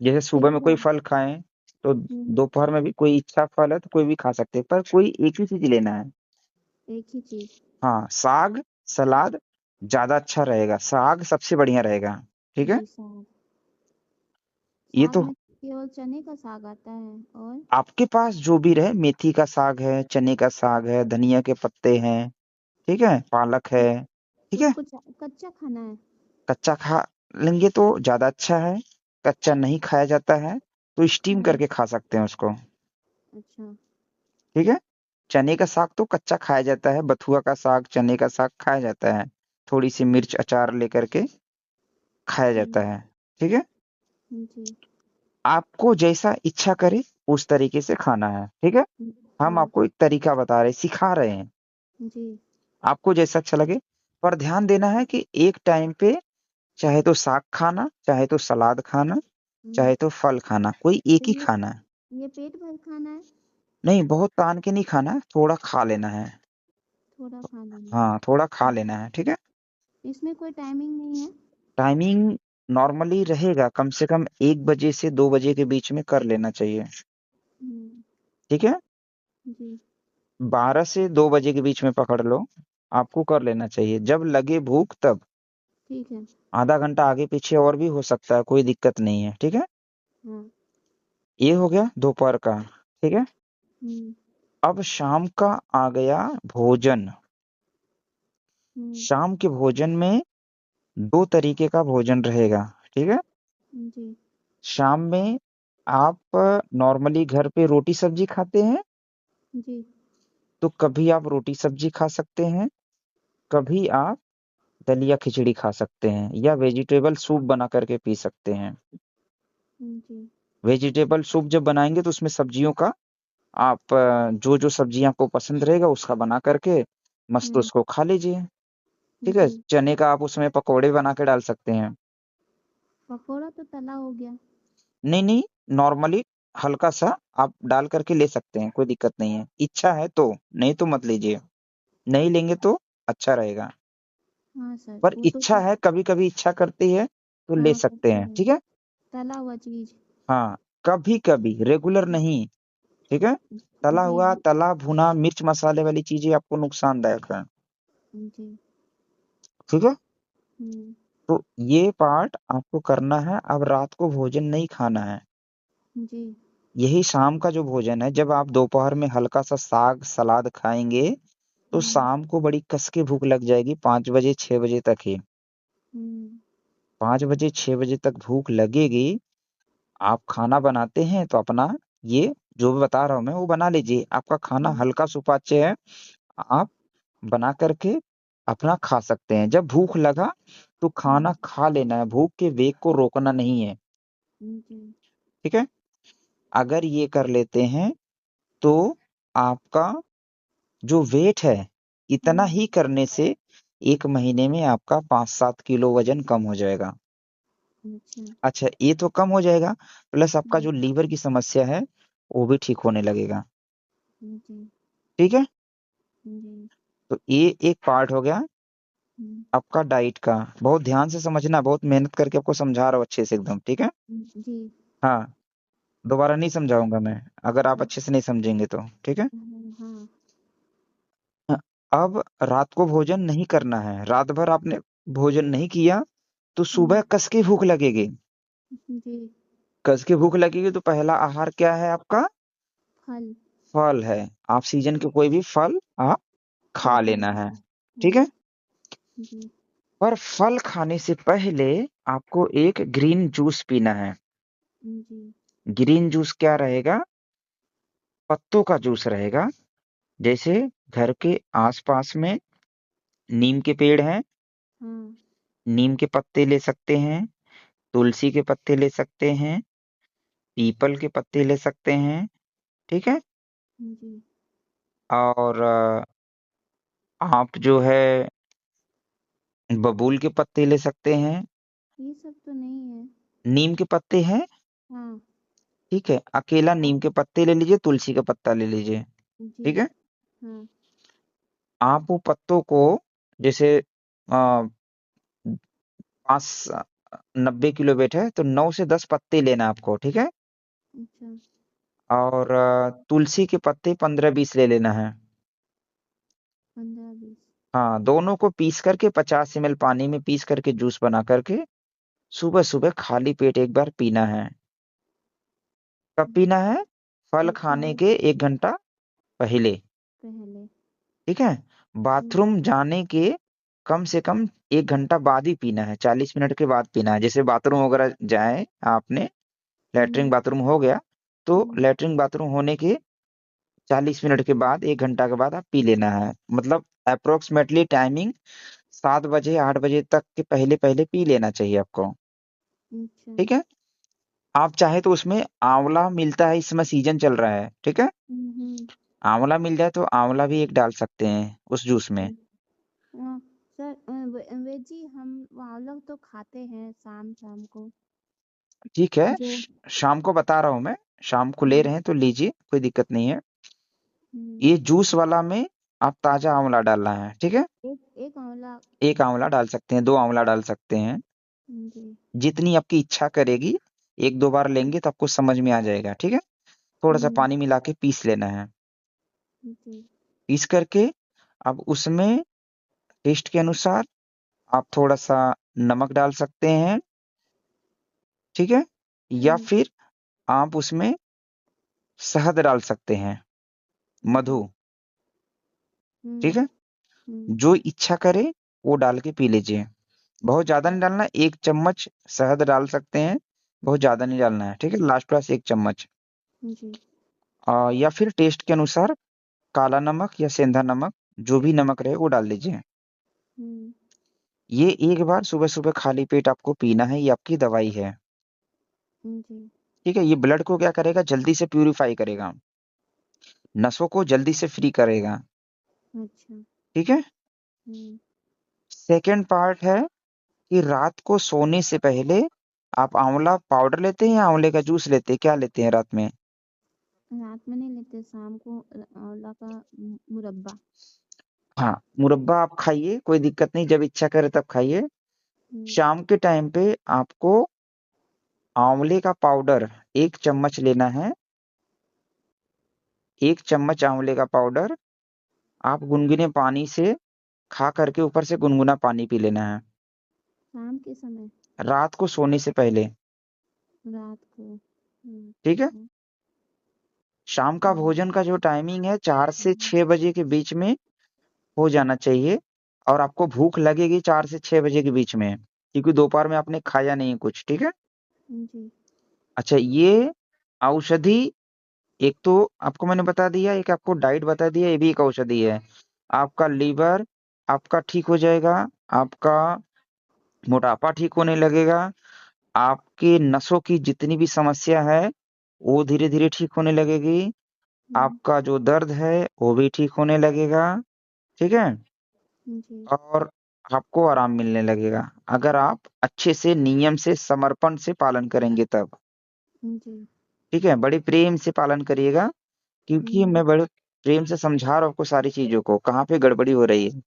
जैसे सुबह पेट में कोई भर। फल खाएं तो हम्म दोपहर में भी कोई इच्छा फल है तो कोई भी खा सकते हैं, पर कोई एक ही चीज लेना है। एक ही चीज। हाँ, साग सलाद ज्यादा अच्छा रहेगा, साग सबसे बढ़िया रहेगा, ठीक है। जी साग। ये साग तो में केवल चने का साग आता है और आपके पास जो भी रहे, मेथी का साग है, चने का साग है, धनिया के पत्ते हैं, ठीक है, पालक है, ठीक है। उसको कच्चा खाना है। कच्चा खा लेंगे तो ज्यादा अच्छा है, कच्चा नहीं खाया जाता है तो स्टीम हाँ करके खा सकते हैं उसको, अच्छा ठीक है। चने का साग तो कच्चा खाया जाता है, बथुआ का साग, चने का साग खाया जाता है, थोड़ी सी मिर्च अचार लेकर के खाया जाता है, ठीक है। जी आपको जैसा इच्छा करे उस तरीके से खाना है, ठीक है। हम हाँ आपको एक तरीका बता रहे, सिखा रहे हैं, जी आपको जैसा अच्छा लगे। पर ध्यान देना है कि एक टाइम पे चाहे तो साग खाना, चाहे तो सलाद खाना, हम्म चाहे तो फल खाना, कोई एक तो ही खाना है। ये पेट भर खाना है। नहीं, बहुत तान के नहीं खाना है, थोड़ा खा लेना है। थोड़ा खा लेना हाँ, थोड़ा खा है। लेना है, ठीक है। इसमें कोई टाइमिंग नहीं है। टाइमिंग नॉर्मली रहेगा, कम से कम 1 बजे से 2 बजे के बीच में कर लेना चाहिए, हम्म ठीक है। जी 12 से 2 बजे के बीच में पकड़ लो, आपको कर लेना चाहिए, जब लगे भूख तब। ठीक है आधा घंटा आगे पीछे और भी हो सकता है, कोई दिक्कत नहीं है, ठीक है। हाँ ये हो गया दोपहर का, ठीक है। हम्म अब शाम का आ गया भोजन। हम्म शाम के भोजन में 2 तरीके का भोजन रहेगा, ठीक है। जी शाम में आप नॉर्मली घर पे रोटी सब्जी खाते हैं, जी तो कभी आप रोटी सब्जी खा सकते हैं, कभी आप दलिया खिचड़ी खा सकते हैं, या वेजिटेबल सूप बना करके पी सकते हैं। जी वेजिटेबल सूप जब बनाएंगे तो उसमें सब्जियों का आप जो जो सब्जी आपको पसंद रहेगा उसका बना करके मस्त हम्म उसको खा लीजिए, ठीक है। जी चने का आप उसमें पकौड़े बना के डाल सकते हैं। पकोड़ा तो तला हो गया। नहीं नहीं, नॉर्मली हल्का सा आप डाल करके ले सकते हैं, कोई दिक्कत नहीं है, इच्छा है तो, नहीं तो मत लीजिए। नहीं लेंगे तो अच्छा रहेगा। हाँ सर, पर वो तो इच्छा है, कभी कभी इच्छा करती है तो ले हाँ सकते करती हैं, है, ठीक है। तला हुआ चीज। हाँ, कभी कभी, रेगुलर नहीं, ठीक है। तला जी हुआ, तला भुना मिर्च मसाले वाली चीजें आपको नुकसानदायक है, जी। ठीक है। हम्म तो ये पार्ट आपको करना है। अब रात को भोजन नहीं खाना है, जी यही शाम का जो भोजन है। जब आप दोपहर में हल्का सा साग सलाद खाएंगे तो हम्म शाम को बड़ी कस के भूख लग जाएगी, 5 बजे 6 बजे तक ही। हम्म 5 बजे 6 बजे तक भूख लगेगी। आप खाना बनाते हैं तो अपना ये जो भी बता रहा हूं मैं वो बना लीजिए। आपका खाना हम्म हल्का सुपाच्य है, आप बना करके अपना खा सकते हैं। जब भूख लगा तो खाना खा लेना है, भूख के वेग को रोकना नहीं है, जी ठीक है। अगर ये कर लेते हैं तो आपका जो वेट है, इतना ही करने से 1 महीने में आपका 5-7 किलो वजन कम हो जाएगा। अच्छा अच्छा, ये तो कम हो जाएगा, प्लस आपका जी जो लीवर की समस्या है वो भी ठीक होने लगेगा, जी ठीक है। जी तो ये एक पार्ट हो गया हम्म, आपका डाइट का। बहुत ध्यान से समझना, बहुत मेहनत करके आपको समझा रहा हूँ अच्छे से एकदम, ठीक है। जी हाँ, दोबारा नहीं समझाऊंगा मैं अगर आप अच्छे से नहीं समझेंगे तो, ठीक है। हाँ अब रात को भोजन नहीं करना है, रात भर आपने भोजन नहीं किया तो सुबह कस की भूख लगेगी। जी कस की भूख लगेगी तो पहला आहार क्या है आपका? फल फल है। आप सीजन के कोई भी फल आप खा खा लेना है, सकते ठीक हैं। है। जी पर फल खाने से पहले आपको एक ग्रीन जूस पीना है। जी ग्रीन जूस क्या रहेगा? पत्तों का जूस रहेगा। जैसे घर के आसपास में नीम के पेड़ हैं, हाँ नीम के पत्ते ले सकते हैं, तुलसी के पत्ते ले सकते हैं, पीपल के पत्ते ले सकते हैं, ठीक है। जी और आप जो है बबूल के पत्ते ले सकते हैं। ये सब तो नहीं है। नीम के पत्ते हैं, हाँ ठीक है। अकेला नीम के पत्ते ले लीजिए, तुलसी का पत्ता ले लीजिए, जी ठीक है। हाँ आप वो पत्तों को जैसे 590 किलो वेट है तो 9 से 10 पत्ते लेना आपको, ठीक है। अच्छा और तुलसी के पत्ते 15-20 ले लेना है। 15-20 हाँ, दोनों को पीस करके 50 ml पानी में पीस करके जूस बना करके सुबह सुबह खाली पेट एक बार पीना है। कब पीना है? फल खाने फल के 1 घंटा पहले, पहले ठीक है। हम्म बाथरूम जाने के कम से कम 1 घंटा बाद ही पीना है, 40 मिनट के बाद पीना है। जैसे बाथरूम वगैरह जाए आपने, लेटरिन हम्म बाथरूम हो गया तो हम्म, लेटरिन बाथरूम होने के 40 मिनट के बाद, 1 घंटा के बाद आप पी लेना है। मतलब अप्रोक्सीमेटली टाइमिंग 7 बजे 8 बजे तक के पहले पहले पी लेना चाहिए आपको, अच्छा ठीक है। आप चाहे तो उसमें आंवला मिलता है, इस समय सीजन चल रहा है, ठीक है। हम्म आंवला मिल जाए तो आंवला भी एक डाल सकते हैं उस जूस में, हम्म, सर वेज जी हम वहाँ लोग तो खाते हैं शाम शाम को ठीक है। जो शाम को बता रहा हूं मैं, शाम को ले हम्म रहे हैं तो लीजिए, कोई दिक्कत नहीं है। हम्म, ये जूस वाला में आप ताजा आंवला डालना है, ठीक है। एक आंवला एक आंवला डाल सकते हैं, 2 आंवला डाल सकते हैं, जी जितनी आपकी इच्छा करेगी। 1-2 बार लेंगे तो आपको समझ में आ जाएगा, ठीक है। थोड़ा सा हम्म पानी मिला के पीस लेना है। जी पीस करके अब उसमें टेस्ट के अनुसार आप थोड़ा सा नमक डाल सकते हैं, ठीक है। या हम्म फिर आप उसमें शहद डाल सकते हैं, अच्छा मधु, हम्म ठीक है। हम्म जो इच्छा करे वो डाल के पी लीजिए। बहुत ज्यादा नहीं डालना, 1 चम्मच शहद डाल सकते हैं, बहुत ज्यादा नहीं डालना है, ठीक है। लास्ट क्लास 1 चम्मच। जी या फिर टेस्ट के अनुसार काला नमक या सेंधा नमक, जो भी नमक रहे वो डाल लीजिए। हम्म ये एक बार सुबह सुबह खाली पेट आपको पीना है, ये आपकी दवाई है, जी ठीक है। ये ब्लड को क्या करेगा, जल्दी से प्यूरिफाई करेगा, नसों को जल्दी से फ्री करेगा, अच्छा ठीक है। हम्म सेकेंड पार्ट है कि रात को सोने से पहले आप आंवला पाउडर लेते हैं या आंवले का जूस लेते हैं, क्या लेते हैं रात में? रात में नहीं लेते शाम को आंवला का मुरब्बा हाँ, मुरब्बा आप खाइए, कोई दिक्कत नहीं, जब इच्छा करे तब खाइए। शाम के टाइम पे आपको आंवले का पाउडर 1 चम्मच लेना है। 1 चम्मच आंवले का पाउडर आप गुनगुने पानी से खा करके ऊपर से गुनगुना पानी पी लेना है, शाम के समय, रात को सोने से पहले। रात को। ठीक है। हम्म, शाम का भोजन का जो टाइमिंग है 4 से 6 बजे के बीच में हो जाना चाहिए, और आपको भूख लगेगी 4 से 6 बजे के बीच में, क्योंकि दोपहर में आपने खाया नहीं कुछ। ठीक है। जी। अच्छा, ये औषधि एक तो आपको मैंने बता दिया, एक आपको डाइट बता दिया, ये भी एक औषधि है। आपका लीवर आपका ठीक हो जाएगा, आपका मोटापा ठीक होने लगेगा, आपके नसों की जितनी भी समस्या है वो धीरे धीरे ठीक होने लगेगी, आपका जो दर्द है वो भी ठीक होने लगेगा। ठीक है। जी। और आपको आराम मिलने लगेगा, अगर आप अच्छे से नियम से समर्पण से पालन करेंगे तब। जी। ठीक है, बड़े प्रेम से पालन करिएगा, क्योंकि हम्म, मैं बड़े प्रेम से समझा रहा हूँ आपको सारी चीज़ों को, कहाँ पे गड़बड़ी हो रही है।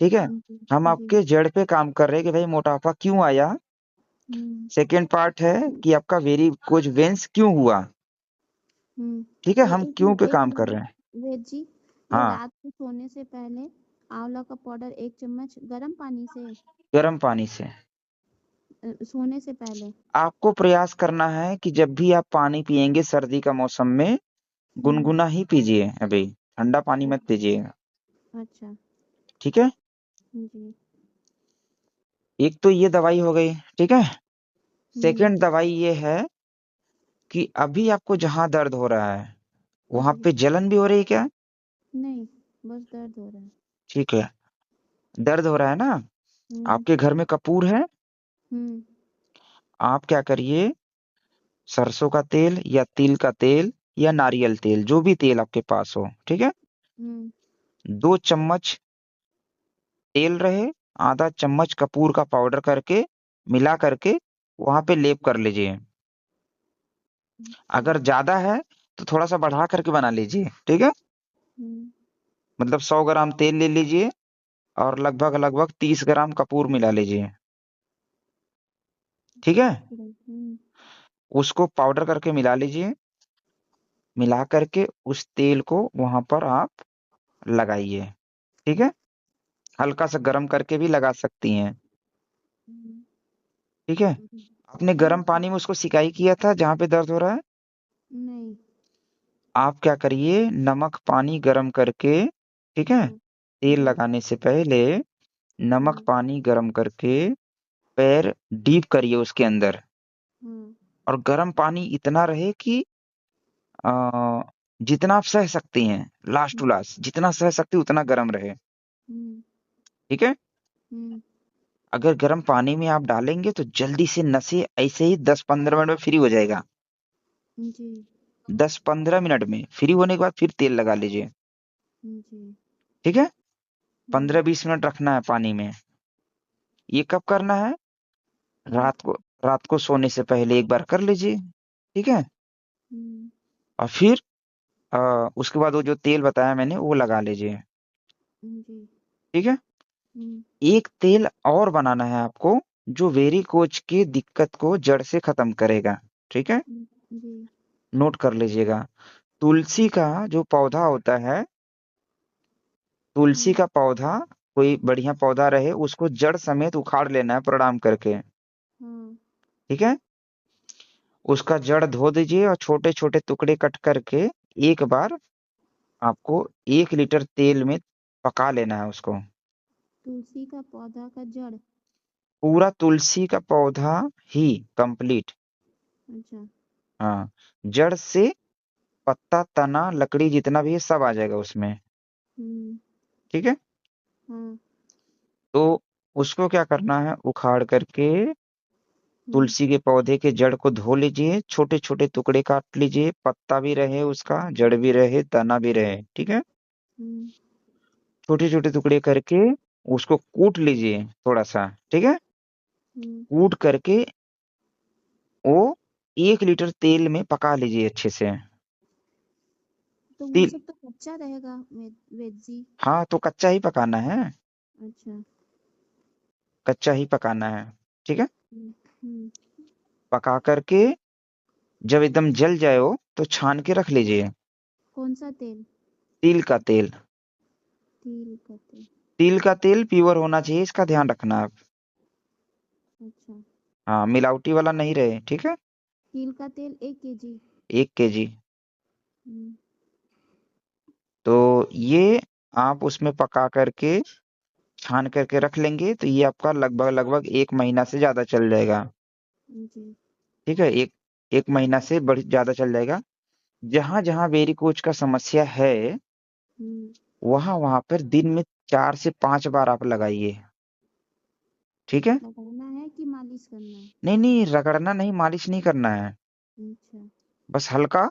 ठीक है? जी। हम जी। आपके जड़ पे काम कर रहे हैं कि भाई मोटापा क्यों आया। हम्म, सेकंड पार्ट है कि आपका वेरिकोज वेन्स क्यों हुआ। ठीक है? तो हम एक क्यों पे एक काम कर रहे मिनट हैं। वेद जी, ये हाँ, रात को सोने से पहले आंवला का पाउडर 1 चम्मच गर्म पानी से गर्म पानी से। सोने से पहले। आपको प्रयास करना है कि जब भी आप पानी पिएँगे सर्दी का मौसम में, हम्म। गुनगुना ही पीजिए अभी, ठंडा पानी अ- मत पीजिएगा। अच्छा। ठीक है? जी। एक तो ये दवाई हो गई। ठीक है? हम्म। सेकंड दवाई ये है कि अभी आपको जहाँ दर्द हो रहा है, वहाँ जी। पे जलन भी हो रही है क्या? नहीं, बस दर्द हो रहा है। ठीक है। दर्द हो रहा है ना? हम्म। आपके घर में कपूर है? हम्म। आप क्या करिए, सरसों का तेल या तिल का तेल या नारियल तेल, जो भी तेल आपके पास हो, ठीक है? हम्म। 2 चम्मच तेल रहे, आधा चम्मच कपूर का पाउडर करके मिला करके वहाँ पे लेप कर लीजिए। अच्छा। अगर ज़्यादा है तो थोड़ा-सा बढ़ा करके बना लीजिए। ठीक है? हम्म। मतलब 100 ग्राम तेल ले लीजिए और लगभग-लगभग 30 ग्राम कपूर मिला लीजिए। ठीक है? उसको पाउडर करके मिला लीजिए। मिला करके उस तेल को वहाँ पर आप लगाइए। ठीक है? हल्का-सा गरम करके भी लगा सकती हैं। हम्म, ठीक है? आपने ठीक गर्म है। पानी में उसको सिकाई किया था जहाँ पे दर्द हो रहा है? नहीं। आप क्या करिए, नमक पानी गरम करके, ठीक है? हम्म। तेल हम्म। लगाने से पहले नमक हम्म। पानी गरम करके पैर डीप करिए उसके अंदर, हम्म। और गरम पानी इतना रहे कि अ, जितना आप सह सकती हैं, लास्ट टू हम्म। लास्ट जितना सह सकती हैं उतना गरम रहे। हम्म। ठीक है? हम्म। अगर गर्म पानी में आप डालेंगे तो जल्दी से नसें ऐसे ही 10-15 मिनट में फ्री हो जाएगा। जी। 10-15 मिनट में फ्री होने के बाद फिर तेल लगा लीजिए। जी। ठीक है? हम्म। 15-20 मिनट रखना है पानी में। ये कब करना है? हम्म। रात को सोने से पहले एक बार कर लीजिए। ठीक है? हम्म। और फिर उसके बाद वो जो तेल बताया मैंने वो लगा लीजिए। जी। ठीक है? हम्म। एक तेल और बनाना है आपको, जो वेरिकोज की दिक्कत को जड़ से खत्म करेगा। ठीक है? जी। नोट कर लीजिएगा। तुलसी का जो पौधा होता है, तुलसी हम्म। का पौधा कोई बढ़िया पौधा रहे, उसको जड़ समेत उखाड़ लेना है प्रणाम करके। हाँ। ठीक है? उसका जड़ धो दीजिए और छोटे-छोटे टुकड़े कट करके एक बार आपको 1 लीटर तेल में पका लेना है उसको। तुलसी का पौधा का जड़। पूरा तुलसी का पौधा ही कंप्लीट। अच्छा। हाँ, जड़ से पत्ता, तना, लकड़ी जितना भी है सब आ जाएगा उसमें। हम्म। ठीक है? हाँ। तो उसको क्या करना है, उखाड़ करके हम्म। तुलसी के पौधे के जड़ को धो लीजिए, छोटे-छोटे टुकड़े काट लीजिए, पत्ता भी रहे उसका, जड़ भी रहे, तना भी रहे। ठीक है? हम्म। छोटे-छोटे टुकड़े करके उसको कूट लीजिए थोड़ा-सा। ठीक है? हम्म। कूट करके वो 1 लीटर तेल में पका लीजिए अच्छे से। तो वो तिल सब तो कच्चा रहेगा वेद जी। हाँ, तो कच्चा ही पकाना है, अच्छा। कच्चा ही पकाना है, ठीक है। हम्म, हम्म, पका करके जब एकदम जल जाए वो, तो छान के रख लीजिए। कौन सा तेल? तिल का तेल, तिल का तेल। तिल का तेल प्योर होना चाहिए, इसका ध्यान रखना आप। अच्छा। हाँ, मिलावटी वाला नहीं रहे, ठीक है। तिल का तेल 1 केजी। 1 kg। हम्म, तो ये आप उसमें पका करके छान करके रख लेंगे, तो ये आपका लगभग लगभग 1 महीना से ज्यादा चल जाएगा, जी। ठीक है। एक एक महीना से बड़ी ज्यादा चल जाएगा। जहां जहां वेरिकोज का समस्या है, हम्म, वहां वहां पर दिन में 4 से 5 बार आप लगाइए, ठीक है। लगाना है कि मालिश करना है? नहीं नहीं, रगड़ना नहीं, मालिश नहीं करना है, अच्छा। बस हल्का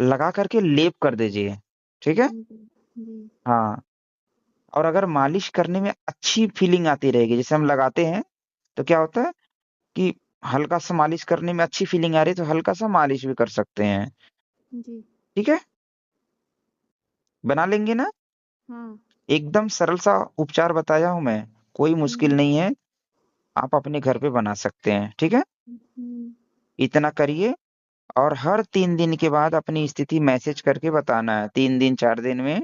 लगा करके लेप कर दीजिए, ठीक है। जी। जी। हाँ, और अगर मालिश करने में अच्छी फीलिंग आती रहेगी, जैसे हम लगाते हैं तो क्या होता है कि हल्का सा मालिश करने में अच्छी फीलिंग आ रही है, तो हल्का सा मालिश भी कर सकते हैं, जी। ठीक है। बना लेंगे ना। हाँ। एकदम सरल सा उपचार बताया हूं मैं, कोई मुश्किल हम्म, नहीं है, आप अपने घर पे बना सकते हैं, ठीक है। हम्म, इतना करिए, और हर 3 दिन के बाद अपनी स्थिति मैसेज करके बताना है। 3 दिन 4 दिन में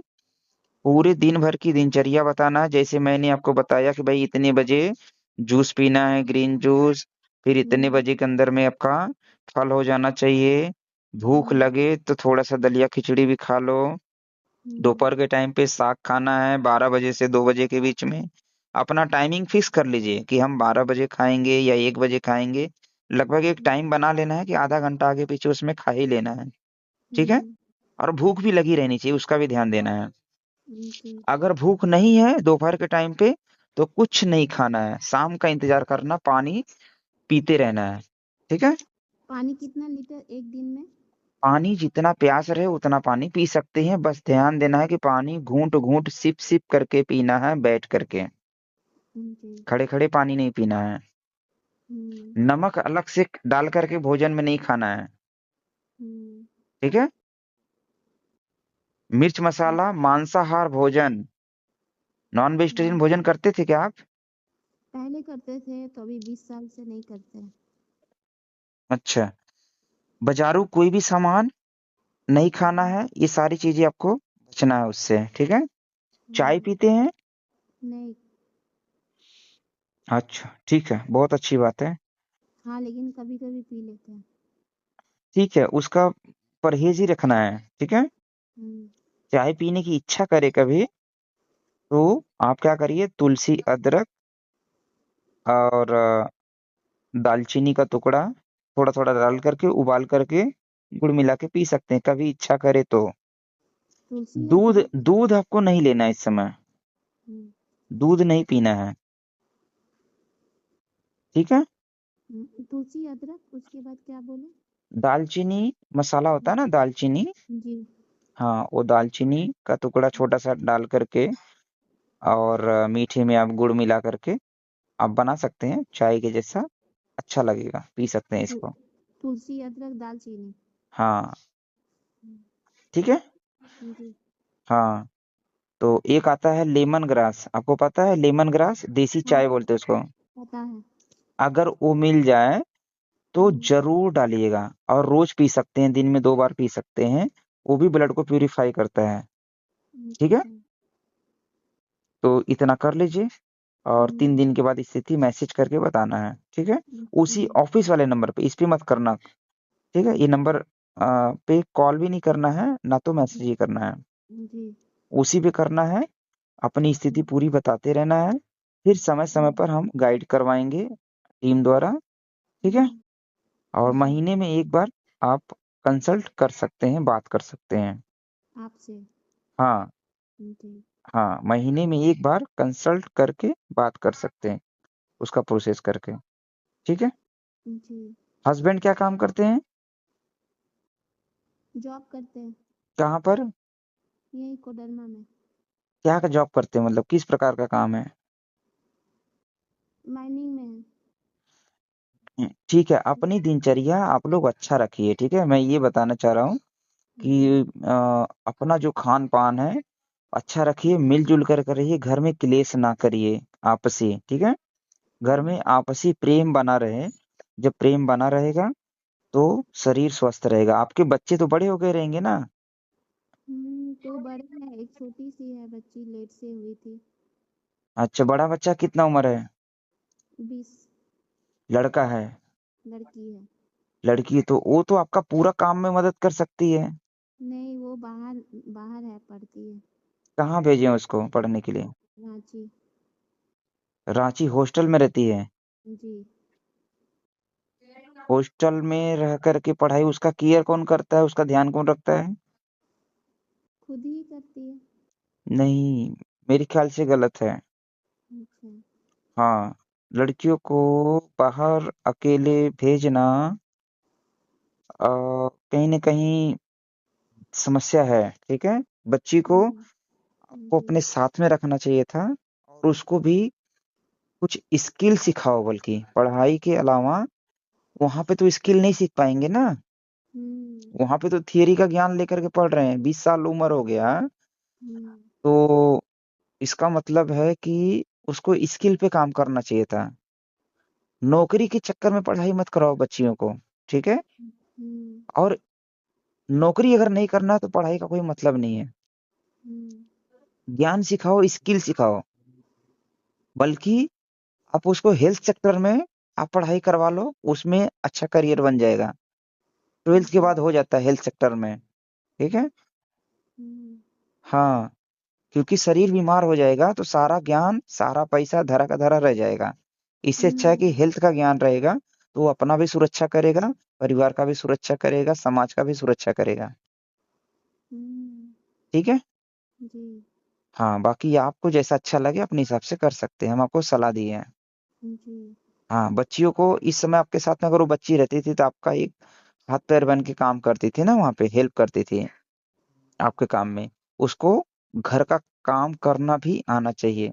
पूरे दिन भर की दिनचर्या बताना है। जैसे मैंने आपको बताया कि भाई इतने बजे जूस पीना है, ग्रीन जूस, फिर इतने हम्म, बजे के अंदर में आपका फल हो जाना चाहिए, भूख हम्म, लगे तो थोड़ा सा दलिया खिचड़ी भी खा लो, हम्म, दोपहर के टाइम पे साग खाना है 12 बजे से 2 बजे के बीच में। अपना टाइमिंग फिक्स कर लीजिए कि हम 12 बजे खाएंगे या 1 बजे खाएंगे। लगभग एक टाइम बना लेना है कि आधा घंटा आगे पीछे उसमें खा ही लेना है, ठीक है। हम्म, और भूख भी लगी रहनी चाहिए, उसका भी ध्यान देना है। जी। अगर भूख नहीं है दोपहर के टाइम पे, तो कुछ नहीं खाना है, शाम का इंतजार करना, पानी पीते रहना है, ठीक है। पानी कितना लीटर एक दिन में? पानी जितना प्यास रहे उतना पानी पी सकते हैं, बस ध्यान देना है कि पानी घूंट घूंट सिप सिप करके पीना है, बैठ करके। जी। खड़े खड़े पानी नहीं पीना है। हम्म, नमक अलग से डाल करके भोजन में नहीं खाना है, हम्म, ठीक है। मिर्च मसाला मांसाहार भोजन, नॉन वेजिटेरियन हाँ। भोजन करते थे क्या आप? पहले करते थे, तो अभी 20 साल से नहीं करते। अच्छा, बाजारू कोई भी सामान नहीं खाना हम्म, है, ये सारी चीजें आपको बचना है उससे, ठीक है। चाय हम्म, पीते हैं? नहीं। अच्छा, ठीक है, बहुत अच्छी बात है। हाँ, लेकिन कभी कभी पी लेते हैं। ठीक है, उसका परहेज ही रखना है, ठीक है। हम्म, चाय पीने की इच्छा करे कभी, तो आप क्या करिए, तुलसी अदरक और दालचीनी का टुकड़ा थोड़ा थोड़ा डाल करके उबाल करके गुड़ मिला के पी सकते हैं, कभी इच्छा करे तो। तुलसी दूध, अदरक। दूध आपको नहीं लेना है इस समय, हम्म, दूध नहीं पीना है, ठीक है। तुलसी अदरक, उसके बाद क्या बोले? दालचीनी मसाला होता है ना, दालचीनी, जी। हाँ, वो दालचीनी का टुकड़ा छोटा सा डाल करके, और मीठे में आप गुड़ मिला करके आप बना सकते हैं चाय के जैसा, अच्छा लगेगा, पी सकते हैं तु, इसको। तुलसी अदरक दालचीनी। हाँ, हम्म, ठीक है। जी। हाँ, तो एक आता है लेमन ग्रास, आपको पता है लेमन ग्रास, देसी हाँ, चाय बोलते हैं उसको। पता है। अगर वो मिल जाए तो हम्म, जरूर डालिएगा, और रोज पी सकते हैं, दिन में 2 बार पी सकते हैं, वो भी ब्लड को प्यूरिफाई करता है, ठीक है। अच्छा। तो इतना कर लीजिए, और हम्म, 3 दिन के बाद स्थिति मैसेज करके बताना है, ठीक है। उसी जी। ऑफिस वाले नंबर पे, इस पे मत करना, ठीक है। ये नंबर पे कॉल भी नहीं करना है, ना तो मैसेज ही करना है, जी। उसी पे करना है। अपनी स्थिति पूरी बताते रहना है, फिर समय समय पर हम गाइड करवाएंगे टीम द्वारा, ठीक है। हम्म, और जी। महीने में एक बार आप कंसल्ट कर सकते हैं, बात कर सकते हैं। आपसे। हाँ, जी। हाँ, महीने में एक बार कंसल्ट करके बात कर सकते हैं, उसका प्रोसेस करके, ठीक है। जी। हस्बैंड क्या काम करते हैं? जॉब करते हैं, कहाँ पर? यही कोडरमा में। क्या का जॉब करते हैं, मतलब किस प्रकार का काम है? माइनिंग में है। ठीक है, अपनी दिनचर्या आप लोग अच्छा रखिए, ठीक है। मैं ये बताना चाह रहा हूँ कि अपना जो खान पान है अच्छा रखिए, मिलजुल कर रहिए, घर में क्लेश ना करिए आपसी, ठीक है। घर में आपसी प्रेम बना रहे। जब प्रेम बना रहेगा तो शरीर स्वस्थ रहेगा। आपके बच्चे तो बड़े हो गए रहेंगे ना? तो बड़े हैं, एक छोटी सी है बच्ची, लेट से हुई थी। अच्छा, बड़ा बच्चा कितना उम्र है? 20। लड़का है? लड़की है। लड़की? तो वो तो आपका पूरा काम में मदद कर सकती है। नहीं, वो बाहर बाहर है, पढ़ती है। कहाँ भेजें उसको पढ़ने के लिए? रांची। रांची हॉस्टल में रहती है? जी। हॉस्टल में रह कर के पढ़ाई उसका केयर कौन करता है, उसका ध्यान कौन रखता है? खुद ही करती है। नहीं, मेरे ख्याल से गलत है। अच्छा। हाँ, लड़कियों को बाहर अकेले भेजना कहीं न कहीं समस्या है, ठीक है? बच्ची को आपको जी। अपने साथ में रखना चाहिए था और उसको भी कुछ स्किल सिखाओ, बल्कि पढ़ाई के अलावा वहाँ पे तो स्किल नहीं सीख पाएँगे ना। हम्म। वहाँ पे तो थियरी का ज्ञान लेकर के पढ़ रहे हैं, 20 साल उम्र हो गया, हम्म। तो इसका मतलब है कि उसको स्किल पे काम करना चाहिए था। नौकरी के चक्कर में पढ़ाई मत कराओ बच्चियों को, ठीक है? हम्म। और नौकरी अगर नहीं करना है तो पढ़ाई का कोई मतलब नहीं है। हम्म। ज्ञान सिखाओ, स्किल सिखाओ, बल्कि आप उसको हेल्थ सेक्टर में आप पढ़ाई करवा लो, उसमें अच्छा करियर बन जाएगा। 12th के जी। बाद हो जाता है हेल्थ सेक्टर में, ठीक है? हम्म। हाँ, क्योंकि शरीर बीमार हो जाएगा तो सारा ज्ञान, सारा पैसा धरा का धरा रह जाएगा। इससे अच्छा है कि हम्म। हेल्थ का ज्ञान रहेगा, तो वो अपना भी सुरक्षा करेगा, परिवार का भी सुरक्षा करेगा, समाज का भी सुरक्षा करेगा। हम्म। ठीक है? जी। हाँ, बाकी आपको जैसा अच्छा लगे अपने हिसाब से कर सकते हैं, हम आपको सलाह दिए हैं। जी। हाँ, बच्चियों को इस समय आपके साथ में अगर वो बच्ची रहती थी तो आपका एक हाथ-पैर बन के काम करती थी ना, वहाँ पे हेल्प करती थी आपके काम में। उसको घर का काम करना भी आना चाहिए।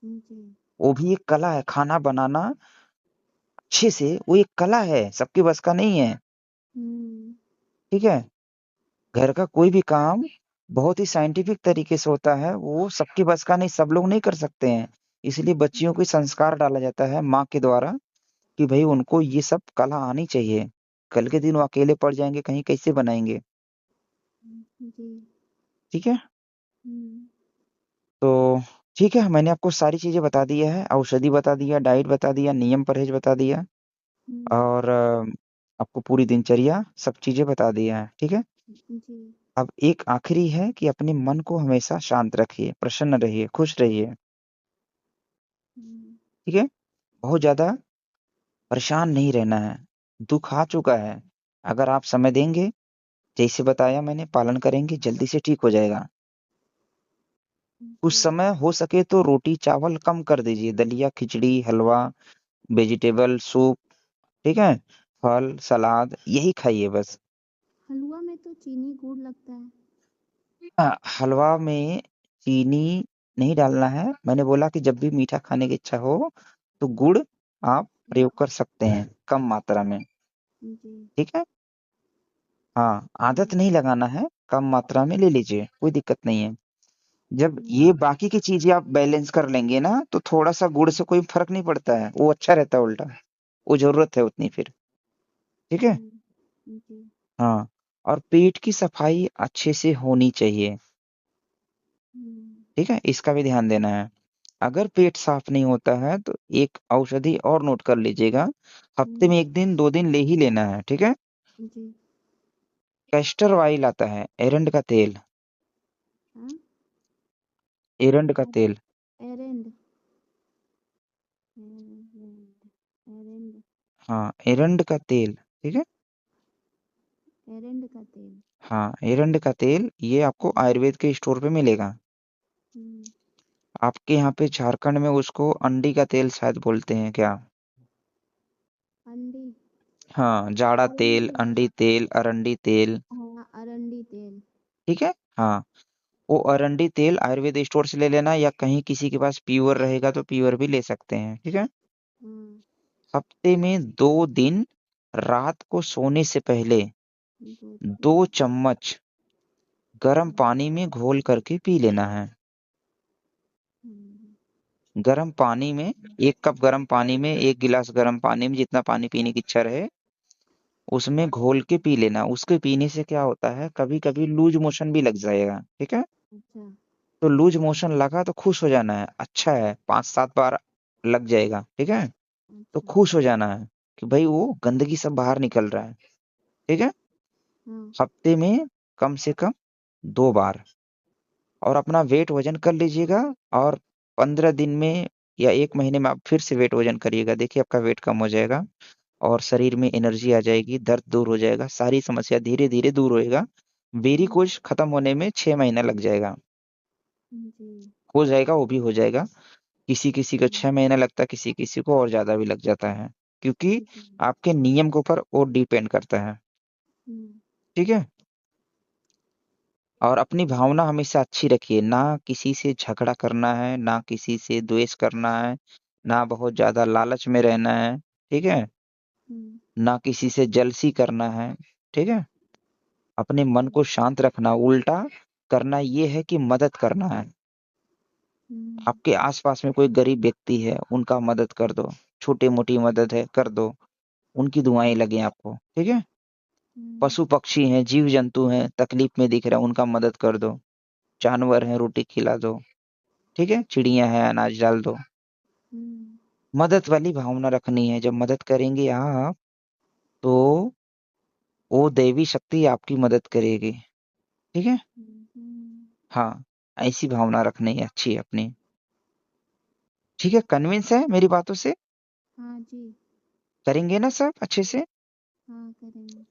जी। वो भी एक कला है, खाना बनाना अच्छे से वो एक कला है, सबके बस का नहीं है, हम्म। ठीक है? घर का कोई भी काम बहुत ही साइंटिफिक तरीके से होता है, वो सबके बस का नहीं, सब लोग नहीं कर सकते हैं। इसलिए बच्चियों को संस्कार डाला जाता है माँ के द्वारा कि भई उनको ये सब कला आनी चाहिए। कल के दिन वो अकेले पड़ जाएँगे कहीं, कैसे बनाएँगे? जी। ठीक है? हम्म। तो ठीक है, मैंने आपको सारी चीज़ें बता दिया है, औषधि बता दिया, डाइट बता दिया, नियम परहेज बता दिया हम्म। और आपको पूरी दिनचर्या सब चीज़ें बता दिया है, ठीक है? जी। अब एक आखिरी है कि अपने मन को हमेशा शांत रखिए, प्रसन्न रहिए, खुश रहिए, हम्म। ठीक है? बहुत ज़्यादा परेशान नहीं रहना है, दुःख आ चुका है, अगर आप समय देंगे, जैसे बताया मैंने पालन करेंगे, जल्दी से ठीक हो जाएगा। कुछ जी। समय हो सके तो रोटी-चावल कम कर दीजिए, दलिया, खिचड़ी, हलवा, वेजिटेबल सूप, ठीक है? फल, सलाद यही खाइए बस। हलवा में तो चीनी गुड़ लगता है। हलवा में चीनी नहीं डालना है, मैंने बोला कि जब भी मीठा खाने की इच्छा हो, तो गुड़ आप प्रयोग कर सकते हैं, कम मात्रा में, जी। ठीक है? हाँ, आदत नहीं लगाना है, कम मात्रा में ले लीजिए, कोई दिक्कत नहीं है। जब ये बाकी की चीज़ें आप बैलेंस कर लेंगे ना, तो थोड़ा-सा गुड़ से कोई फ़र्क नहीं पड़ता है, वो अच्छा रहता है उल्टा, वो ज़रूरत है उतनी फिर, ठीक है? जी। हाँ, और पेट की सफाई अच्छे से होनी चाहिए, हम्म। ठीक है? इसका भी ध्यान देना है। अगर पेट साफ नहीं होता है, तो एक औषधि और नोट कर लीजिएगा, हफ्ते में 1 दिन, 2 दिन ले ही लेना है, ठीक है? जी। कैस्टर ऑयल आता है, एरंड का तेल, हाँ। एरंड का तेल, एरेंड। एरेंड। एरेंड। हाँ, एरंड का तेल, ठीक है? एरेंड का तेल। हाँ, एरंड का तेल ये आपको आयुर्वेद के स्टोर पे मिलेगा। हम्म। आपके यहाँ पे झारखंड में उसको अंडी का तेल शायद बोलते हैं क्या? अंडी। हाँ, जाड़ा तेल, अरंडी। अंडी तेल, अरंडी तेल, हाँ, अरंडी तेल। ठीक है? हाँ, वो अरंडी तेल आयुर्वेद स्टोर से ले लेना या कहीं किसी के पास प्योर रहेगा तो प्योर भी ले सकते हैं, ठीक है? हाँ। हफ्ते में 2 दिन रात को सोने से पहले 2 2 दिन। चम्मच गर्म पानी में घोल करके पी लेना है। गर्म पानी में 1 कप गर्म पानी में 1 गिलास गर्म पानी में जितना पानी पीने की इच्छा रहे उसमें घोल के पी लेना। उसके पीने से क्या होता है, कभी-कभी लूज मोशन भी लग जाएगा, ठीक है? अच्छा। तो लूज मोशन लगा तो खुश हो जाना है, अच्छा है 5-7 बार लग जाएगा, ठीक है? तो अच्छा। खुश हो जाना है कि भाई वो गंदगी सब बाहर निकल रहा है, ठीक है? हाँ। हफ्ते में कम से कम 2 बार। और अपना वेट वजन कर लीजिएगा और 15 दिन में या 1 महीने में आप फिर से वेट वजन करिएगा। देखिए आपका वेट कम हो जाएगा और शरीर में एनर्जी आ जाएगी, दर्द दूर हो जाएगा, सारी समस्या धीरे-धीरे दूर होएगा। वेरिकोज़ खत्म होने में 6 महीना लग जाएगा। जी। हो जाएगा, वो भी हो जाएगा। किसी-किसी को 6 हुँ। महीना लगता है, किसी-किसी को और ज़्यादा भी लग जाता है, क्योंकि जी। आपके नियम के ऊपर वो डिपेंड करता है, हुँ। ठीक है? और अपनी भावना हमेशा अच्छी रखिए, ना किसी से झगड़ा करना है, ना किसी से द्वेष करना है, ना बहुत ज़्यादा लालच में रहना है, ठीक है? हुँ। ना किसी से जेलसी करना है, ठीक है? अपने मन को शांत रखना, उल्टा करना ये है कि मदद करना है। हुँ। आपके आस-पास में कोई गरीब व्यक्ति है, उनका मदद कर दो, छोटी-मोटी मदद है, कर दो, उनकी दुआएँ हुँ। लगें आपको, ठीक है? हुँ। पशु-पक्षी हैं, जीव-जंतु हैं, तकलीफ में दिख रहा है, उनका मदद कर दो। जानवर हैं, रोटी खिला दो, ठीक है? चिड़िया हैं, अनाज डाल दो। हुँ। मदद वाली भावना रखनी है, जब मदद करेंगे आप, तो वो दैवी शक्ति आपकी मदद करेगी, ठीक है? हुँ। हुँ। हाँ, ऐसी भावना रखनी है अच्छी अपनी। ठीक है, कन्विंस है मेरी बातों से? हाँ जी। करेंगे ना सब अच्छे से? हाँ, करेंगे।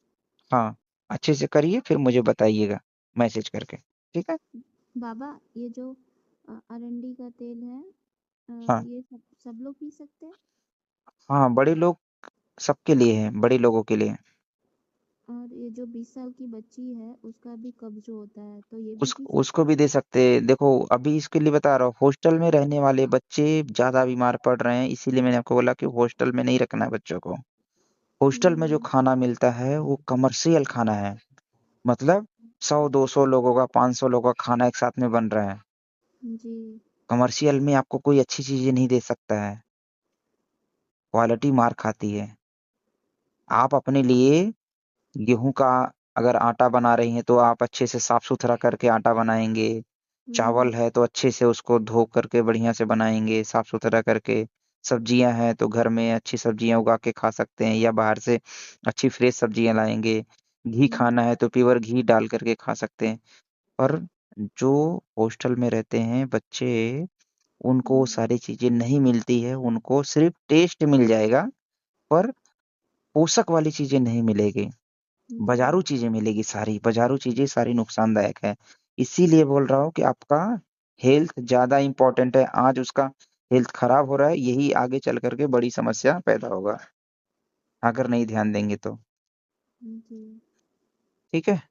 हाँ, अच्छे से करिए फिर मुझे बताइएगा मैसेज करके, ठीक है? बाबा, ये जो अरंडी का तेल है, हाँ, ये सब लोग पी सकते हैं? हाँ, बड़े लोग सबके लिए है, बड़े लोगों के लिए। और ये जो 20 साल की बच्ची है, उसका भी कब्ज़ होता है, तो ये भी उस पी सकते उसको हैं? भी दे सकते हैं। देखो अभी इसके लिए बता रहा हूँ, हॉस्टल में रहने वाले बच्चे ज़्यादा बीमार पड़ रहे हैं, इसीलिए मैंने आपको बोला कि हॉस्टल में नहीं रखना है बच्चों को। हॉस्टल में जो हुँ। खाना मिलता है वो कमर्शियल खाना है। मतलब 100-200 लोगों का, 500 लोगों का खाना एक साथ में बन रहा है। जी। कमर्शियल में आपको कोई अच्छी चीज़ें नहीं दे सकता है, क्वालिटी मार खाती है। आप अपने लिए गेहूँ का अगर आटा बना रही हैं, तो आप अच्छे से साफ-सुथरा करके आटा बनाएँगे। चावल हुँ। है तो अच्छे से उसको धो करके बढ़िया से बनाएँगे, साफ-सुथरा करके। सब्जियाँ हैं तो घर में अच्छी सब्जियाँ उगा के खा सकते हैं या बाहर से अच्छी फ्रेश सब्जियाँ लाएँगे। घी खाना हुँ। है तो प्योर घी डाल कर के खा सकते हैं। पर जो हॉस्टल में रहते हैं बच्चे, उनको वो हुँ। सारी चीज़ें नहीं मिलती है, उनको सिर्फ़ टेस्ट मिल जाएगा, पर पोषक वाली चीज़ें नहीं मिलेगी। जी। बाज़ारू चीज़ें मिलेगी सारी, बाज़ारू चीज़ें सारी नुकसानदायक है। इसीलिए बोल रहा हूँ कि आपका हेल्थ ज़्यादा इम्पोर्टेंट है। आज उसका हेल्थ खराब हो रहा है, यही आगे चल कर के बड़ी समस्या पैदा होगा, अगर नहीं ध्यान देंगे तो। जी। ठीक है?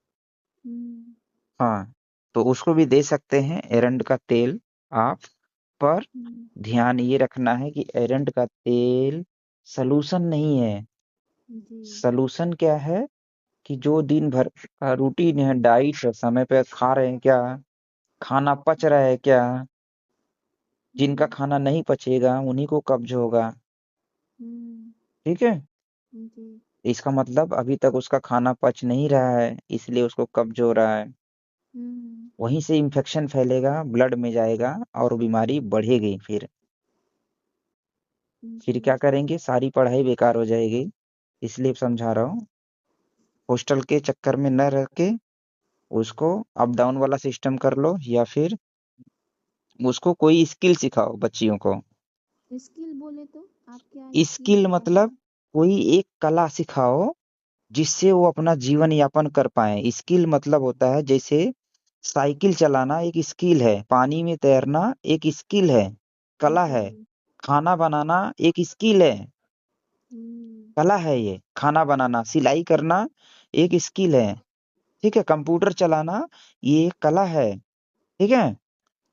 हुँ। हाँ, तो उसको भी दे सकते हैं एरंड का तेल आप, पर हुँ। ध्यान ये रखना है कि एरंड का तेल सॉल्यूशन नहीं है। जी। सॉल्यूशन क्या है कि जो दिन भर का रूटीन है, डाइट है, समय पे खा रहे हैं क्या? खाना पच रहा है क्या? जिनका हुँ। खाना नहीं पचेगा उन्हीं को कब्ज़ होगा, हुँ। ठीक है? जी। इसका मतलब अभी तक उसका खाना पच नहीं रहा है, इसलिए उसको कब्ज़ हो रहा है। हुँ। वहीं से इन्फेक्शन फैलेगा, ब्लड में जाएगा और बीमारी बढ़ेगी फिर। फिर जी। क्या करेंगे? सारी पढ़ाई बेकार हो जाएगी, इसलिए समझा रहा हूँ। हॉस्टल के चक्कर में न रह के उसको अप डाउन वाला सिस्टम कर लो या फिर उसको कोई स्किल सिखाओ बच्चियों को। स्किल बोले तो आप क्या स्किल स्किल बता मतलब रहे कोई एक कला सिखाओ जिससे वो अपना जीवन यापन कर पाएँ। स्किल मतलब होता है जैसे साइकिल चलाना एक स्किल है, पानी में तैरना एक स्किल है, हैं? कला है। जी। खाना बनाना एक स्किल है, हुँ। कला है ये। खाना बनाना, सिलाई करना एक स्किल है, ठीक है? कंप्यूटर चलाना ये एक कला है, ठीक है?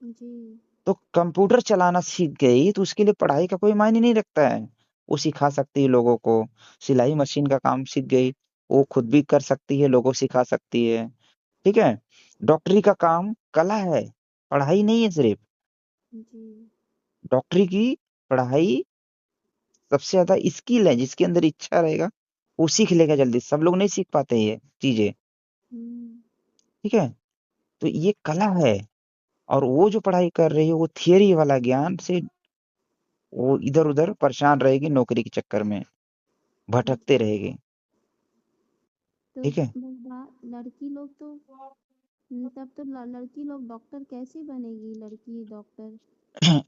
जी। तो कंप्यूटर चलाना सीख गई तो उसके लिए पढ़ाई का कोई मायने नहीं रखता है। वो सिखा सकती है लोगों को, सिलाई मशीन का काम सीख गई, वो खुद भी कर सकती है, लोगों को सिखा सकती है, ठीक है? डॉक्टरी का काम कला है, पढ़ाई नहीं है सिर्फ। जी। डॉक्टरी की पढ़ाई सबसे ज्यादा स्किल है, जिसके अंदर इच्छा रहेगा वो सीख लेगा जल्दी। सब लोग नहीं सीख पाते ये चीजें, हुँ। ठीक है। तो ये कला है, और वो जो पढ़ाई कर रही है वो थियरी वाला ज्ञान से वो इधर उधर परेशान रहेगी, नौकरी के चक्कर में भटकते जी। रहेगी, तो ठीक है। बाबा लड़की लोग तो तब तो लड़की लोग डॉक्टर कैसे बनेगी, लड़की डॉक्टर?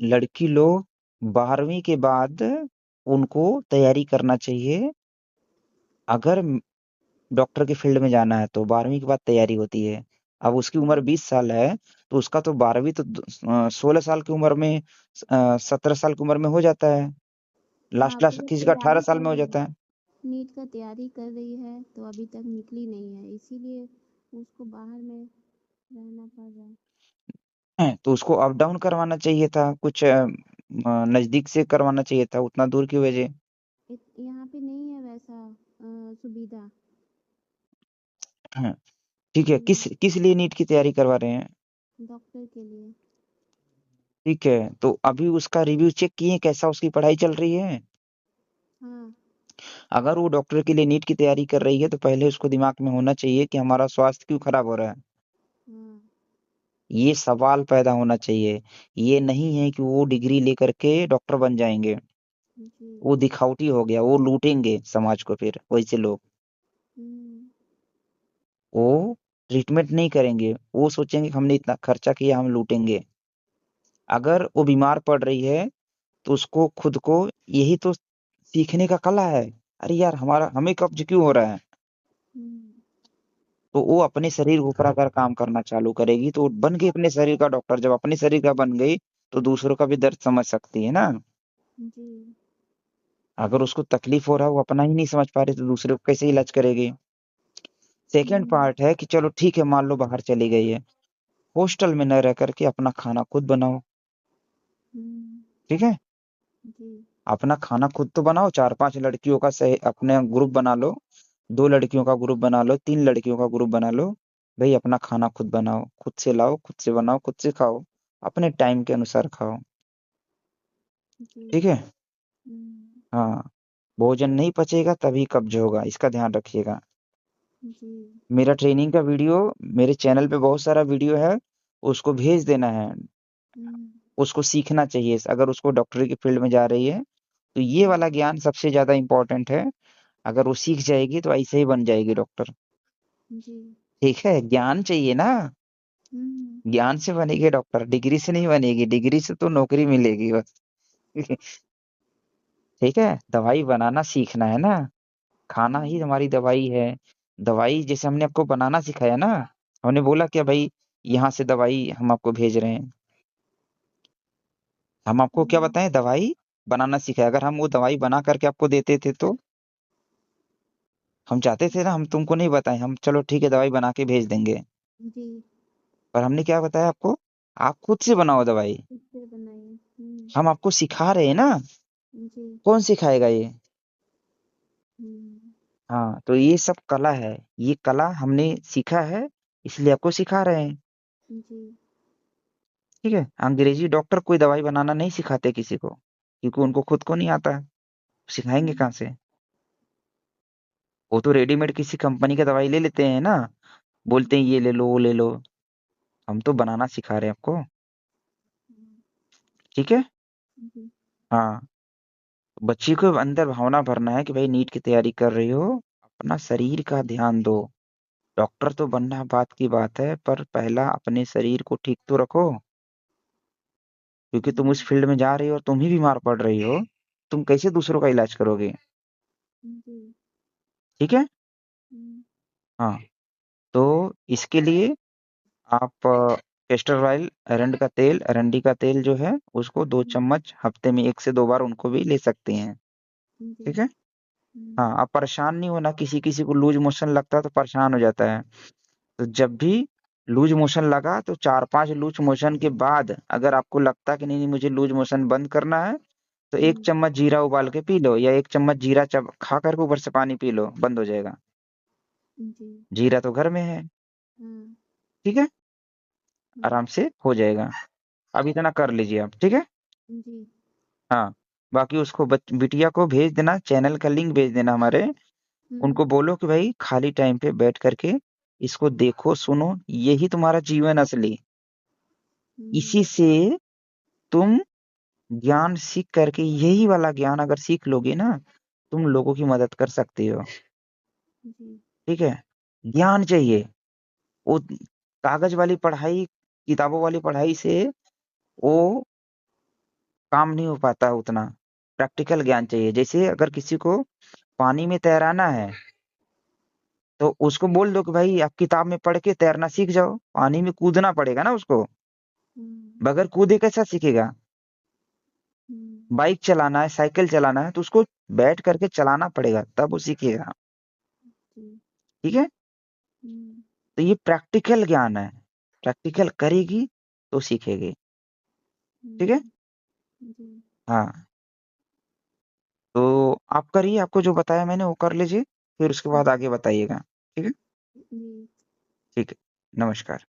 लड़की लोग 12वीं के बाद उनको तैयारी करना चाहिए। अगर डॉक्टर के फील्ड में जाना है तो 12वीं के बाद तैयारी होती है। अब उसकी उम्र 20 साल है, तो उसका तो 12वीं तो 16 साल की उम्र में, 17 साल की उम्र में हो जाता है। हाँ, लास्ट तो लास्ट वो किसी का 18 तैयारी साल कर में हो रही जाता है। नीट का तैयारी कर रही है, तो अभी तक निकली नहीं है, इसीलिए उसको बाहर में रहना पड़ रहा है। तो उसको अप डाउन करवाना चाहिए था, कुछ नजदीक से करवाना चाहिए था, उतना दूर की वजह। यहाँ पे नहीं है वैसा सुविधा। ठीक है, हुँ, किस किस लिए नीट की तैयारी करवा रहे हैं? डॉक्टर के लिए। ठीक है, तो अभी उसका रिव्यू चेक किए, कैसा उसकी पढ़ाई चल रही है? हाँ, अगर वो डॉक्टर के लिए नीट की तैयारी कर रही है तो पहले उसको दिमाग में होना चाहिए कि हमारा स्वास्थ्य क्यों खराब हो रहा है। हाँ, ये सवाल पैदा होना चाहिए। ये नहीं है कि वो डिग्री लेकर के डॉक्टर बन जाएंगे। जी। वो दिखावटी हो गया, वो लूटेंगे समाज को, फिर वैसे लोग हुँ, वो ट्रीटमेंट नहीं करेंगे, वो सोचेंगे कि हमने इतना खर्चा किया, हम लूटेंगे। अगर वो बीमार पड़ रही है तो उसको खुद को, यही तो सीखने का कला है। अरे यार, हमें कब्ज क्यों हो रहा है, हुँ, तो वो अपने शरीर के ऊपर अगर काम करना चालू करेगी तो वो बन गई अपने शरीर का डॉक्टर। जब अपने शरीर का बन गई तो दूसरों का भी दर्द समझ सकती है ना। जी। अगर उसको तकलीफ हो रहा है, वो अपना ही नहीं समझ पा रही, तो दूसरे को कैसे इलाज करेगी? सेकेंड हुँ, पार्ट है कि चलो ठीक है, मान लो बाहर चली गई है, हॉस्टल में न रह करके अपना खाना खुद बनाओ, हुँ, ठीक है। जी। अपना खाना खुद तो बनाओ, 4-5 लड़कियों का सही अपने ग्रुप बना लो, 2 लड़कियों का ग्रुप बना लो, 3 लड़कियों का ग्रुप बना लो। भाई अपना खाना खुद बनाओ, खुद से लाओ, खुद से बनाओ, खुद से खाओ, अपने टाइम के अनुसार खाओ, जी। ठीक है। हुँ, हाँ, भोजन नहीं पचेगा तभी कब्ज होगा, इसका ध्यान रखिएगा। जी। मेरा ट्रेनिंग का वीडियो मेरे चैनल पे बहुत सारा वीडियो है, उसको भेज देना है। हुँ, उसको सीखना चाहिए, अगर उसको डॉक्टरी की फील्ड में जा रही है तो ये हुँ, वाला ज्ञान सबसे ज्यादा इम्पोर्टेंट है। अगर वो सीख जाएगी तो ऐसे ही बन जाएगी डॉक्टर, जी। ठीक है। ज्ञान चाहिए ना, हुँ, ज्ञान से बनेगी डॉक्टर, डिग्री से नहीं बनेगी। डिग्री से तो नौकरी मिलेगी बस। ठीक है, दवाई बनाना सीखना है ना, खाना ही हुँ, हमारी दवाई है। दवाई जैसे हमने आपको बनाना सिखाया ना, हमने बोला क्या भाई, यहाँ से दवाई हम आपको भेज रहे हैं। हम आपको क्या हुँ, बताएं, दवाई बनाना सिखाया। अगर हम वो दवाई बना करके आपको देते थे तो हम चाहते थे ना, हम तुमको नहीं बताएं, हम चलो ठीक है दवाई बना के भेज देंगे। जी। पर हमने क्या बताया आपको, आप खुद से बनाओ दवाई। खुद से बनाइए। हुँ, हम आपको सिखा रहे हैं ना, जी। कौन सिखाएगा ये? हुँ, हाँ, तो ये सब कला है, ये कला हमने सीखा है, इसलिए आपको सिखा रहे हैं, जी। ठीक है। अंग्रेजी डॉक्टर कोई दवाई बनाना नहीं सिखाते किसी को, क्योंकि उनको खुद को नहीं आता है, सिखाएंगे हुँ, कहाँ से? वो तो रेडीमेड किसी कंपनी का दवाई ले लेते हैं ना, बोलते हैं ये ले लो वो ले लो। हम तो बनाना सिखा रहे हैं आपको, हुँ, ठीक है। जी। हाँ, बच्ची को अंदर भावना भरना है कि भाई नीट की तैयारी कर रही हो, अपना शरीर का ध्यान दो। डॉक्टर तो बनना बात की बात है, पर पहला अपने शरीर को ठीक तो रखो, क्योंकि तुम उस हुँ, फील्ड में जा रही हो और तुम ही बीमार पड़ रही हो, तुम कैसे दूसरों का इलाज करोगे? जी। ठीक है। हुँ, हाँ, तो इसके लिए आप कैस्टर ऑयल, अरंडी का तेल जो है उसको 2 हुँ, चम्मच हफ्ते में 1 से 2 बार उनको भी ले सकते हैं, जी। ठीक है। हुँ, हाँ, आप परेशान नहीं होना, किसी-किसी को लूज़ मोशन लगता है तो परेशान हो जाता है। तो जब भी लूज़ मोशन लगा तो 4-5 लूज़ मोशन के बाद अगर आपको लगता है कि नहीं, नहीं मुझे लूज़ मोशन बंद करना है, तो 1 हुँ, चम्मच जीरा उबाल के पी लो, या 1 चम्मच जीरा खा कर के ऊपर से पानी पी लो, बंद हो जाएगा। जी। जीरा तो घर में है, हाँ, ठीक है। आराम से हो जाएगा। अब इतना कर लीजिए आप, ठीक है। जी। हाँ, बाकी उसको बिटिया को भेज देना, चैनल का लिंक भेज देना हमारे। उनको बोलो कि भाई खाली टाइम पे बैठ करके इसको देखो, सुनो, यही तुम्हारा जीवन असली। इसी से तुम ज्ञान सीख करके, यही वाला ज्ञान अगर सीख लोगे ना, तुम लोगों की मदद कर सकते हो। जी। ठीक है, ज्ञान चाहिए। वो कागज वाली पढ़ाई, किताबों वाली पढ़ाई से वो काम नहीं हो पाता उतना। प्रैक्टिकल ज्ञान चाहिए। जैसे अगर किसी को पानी में तैराना है तो उसको बोल दो कि भाई आप किताब में पढ़ के तैरना सीख जाओ। पानी में कूदना पड़ेगा ना उसको, बगैर कूदे कैसा सीखेगा। बाइक चलाना है, साइकिल चलाना है, तो उसको बैठ करके चलाना पड़ेगा, तब वो सीखेगा। ठीक है, तो ये प्रैक्टिकल ज्ञान है। प्रैक्टिकल करेगी तो सीखेगी। ठीक है, हाँ। तो आप करिए, आपको जो बताया मैंने वो कर लीजिए, फिर उसके बाद आगे बताइएगा। ठीक है, जी। ठीक है, नमस्कार।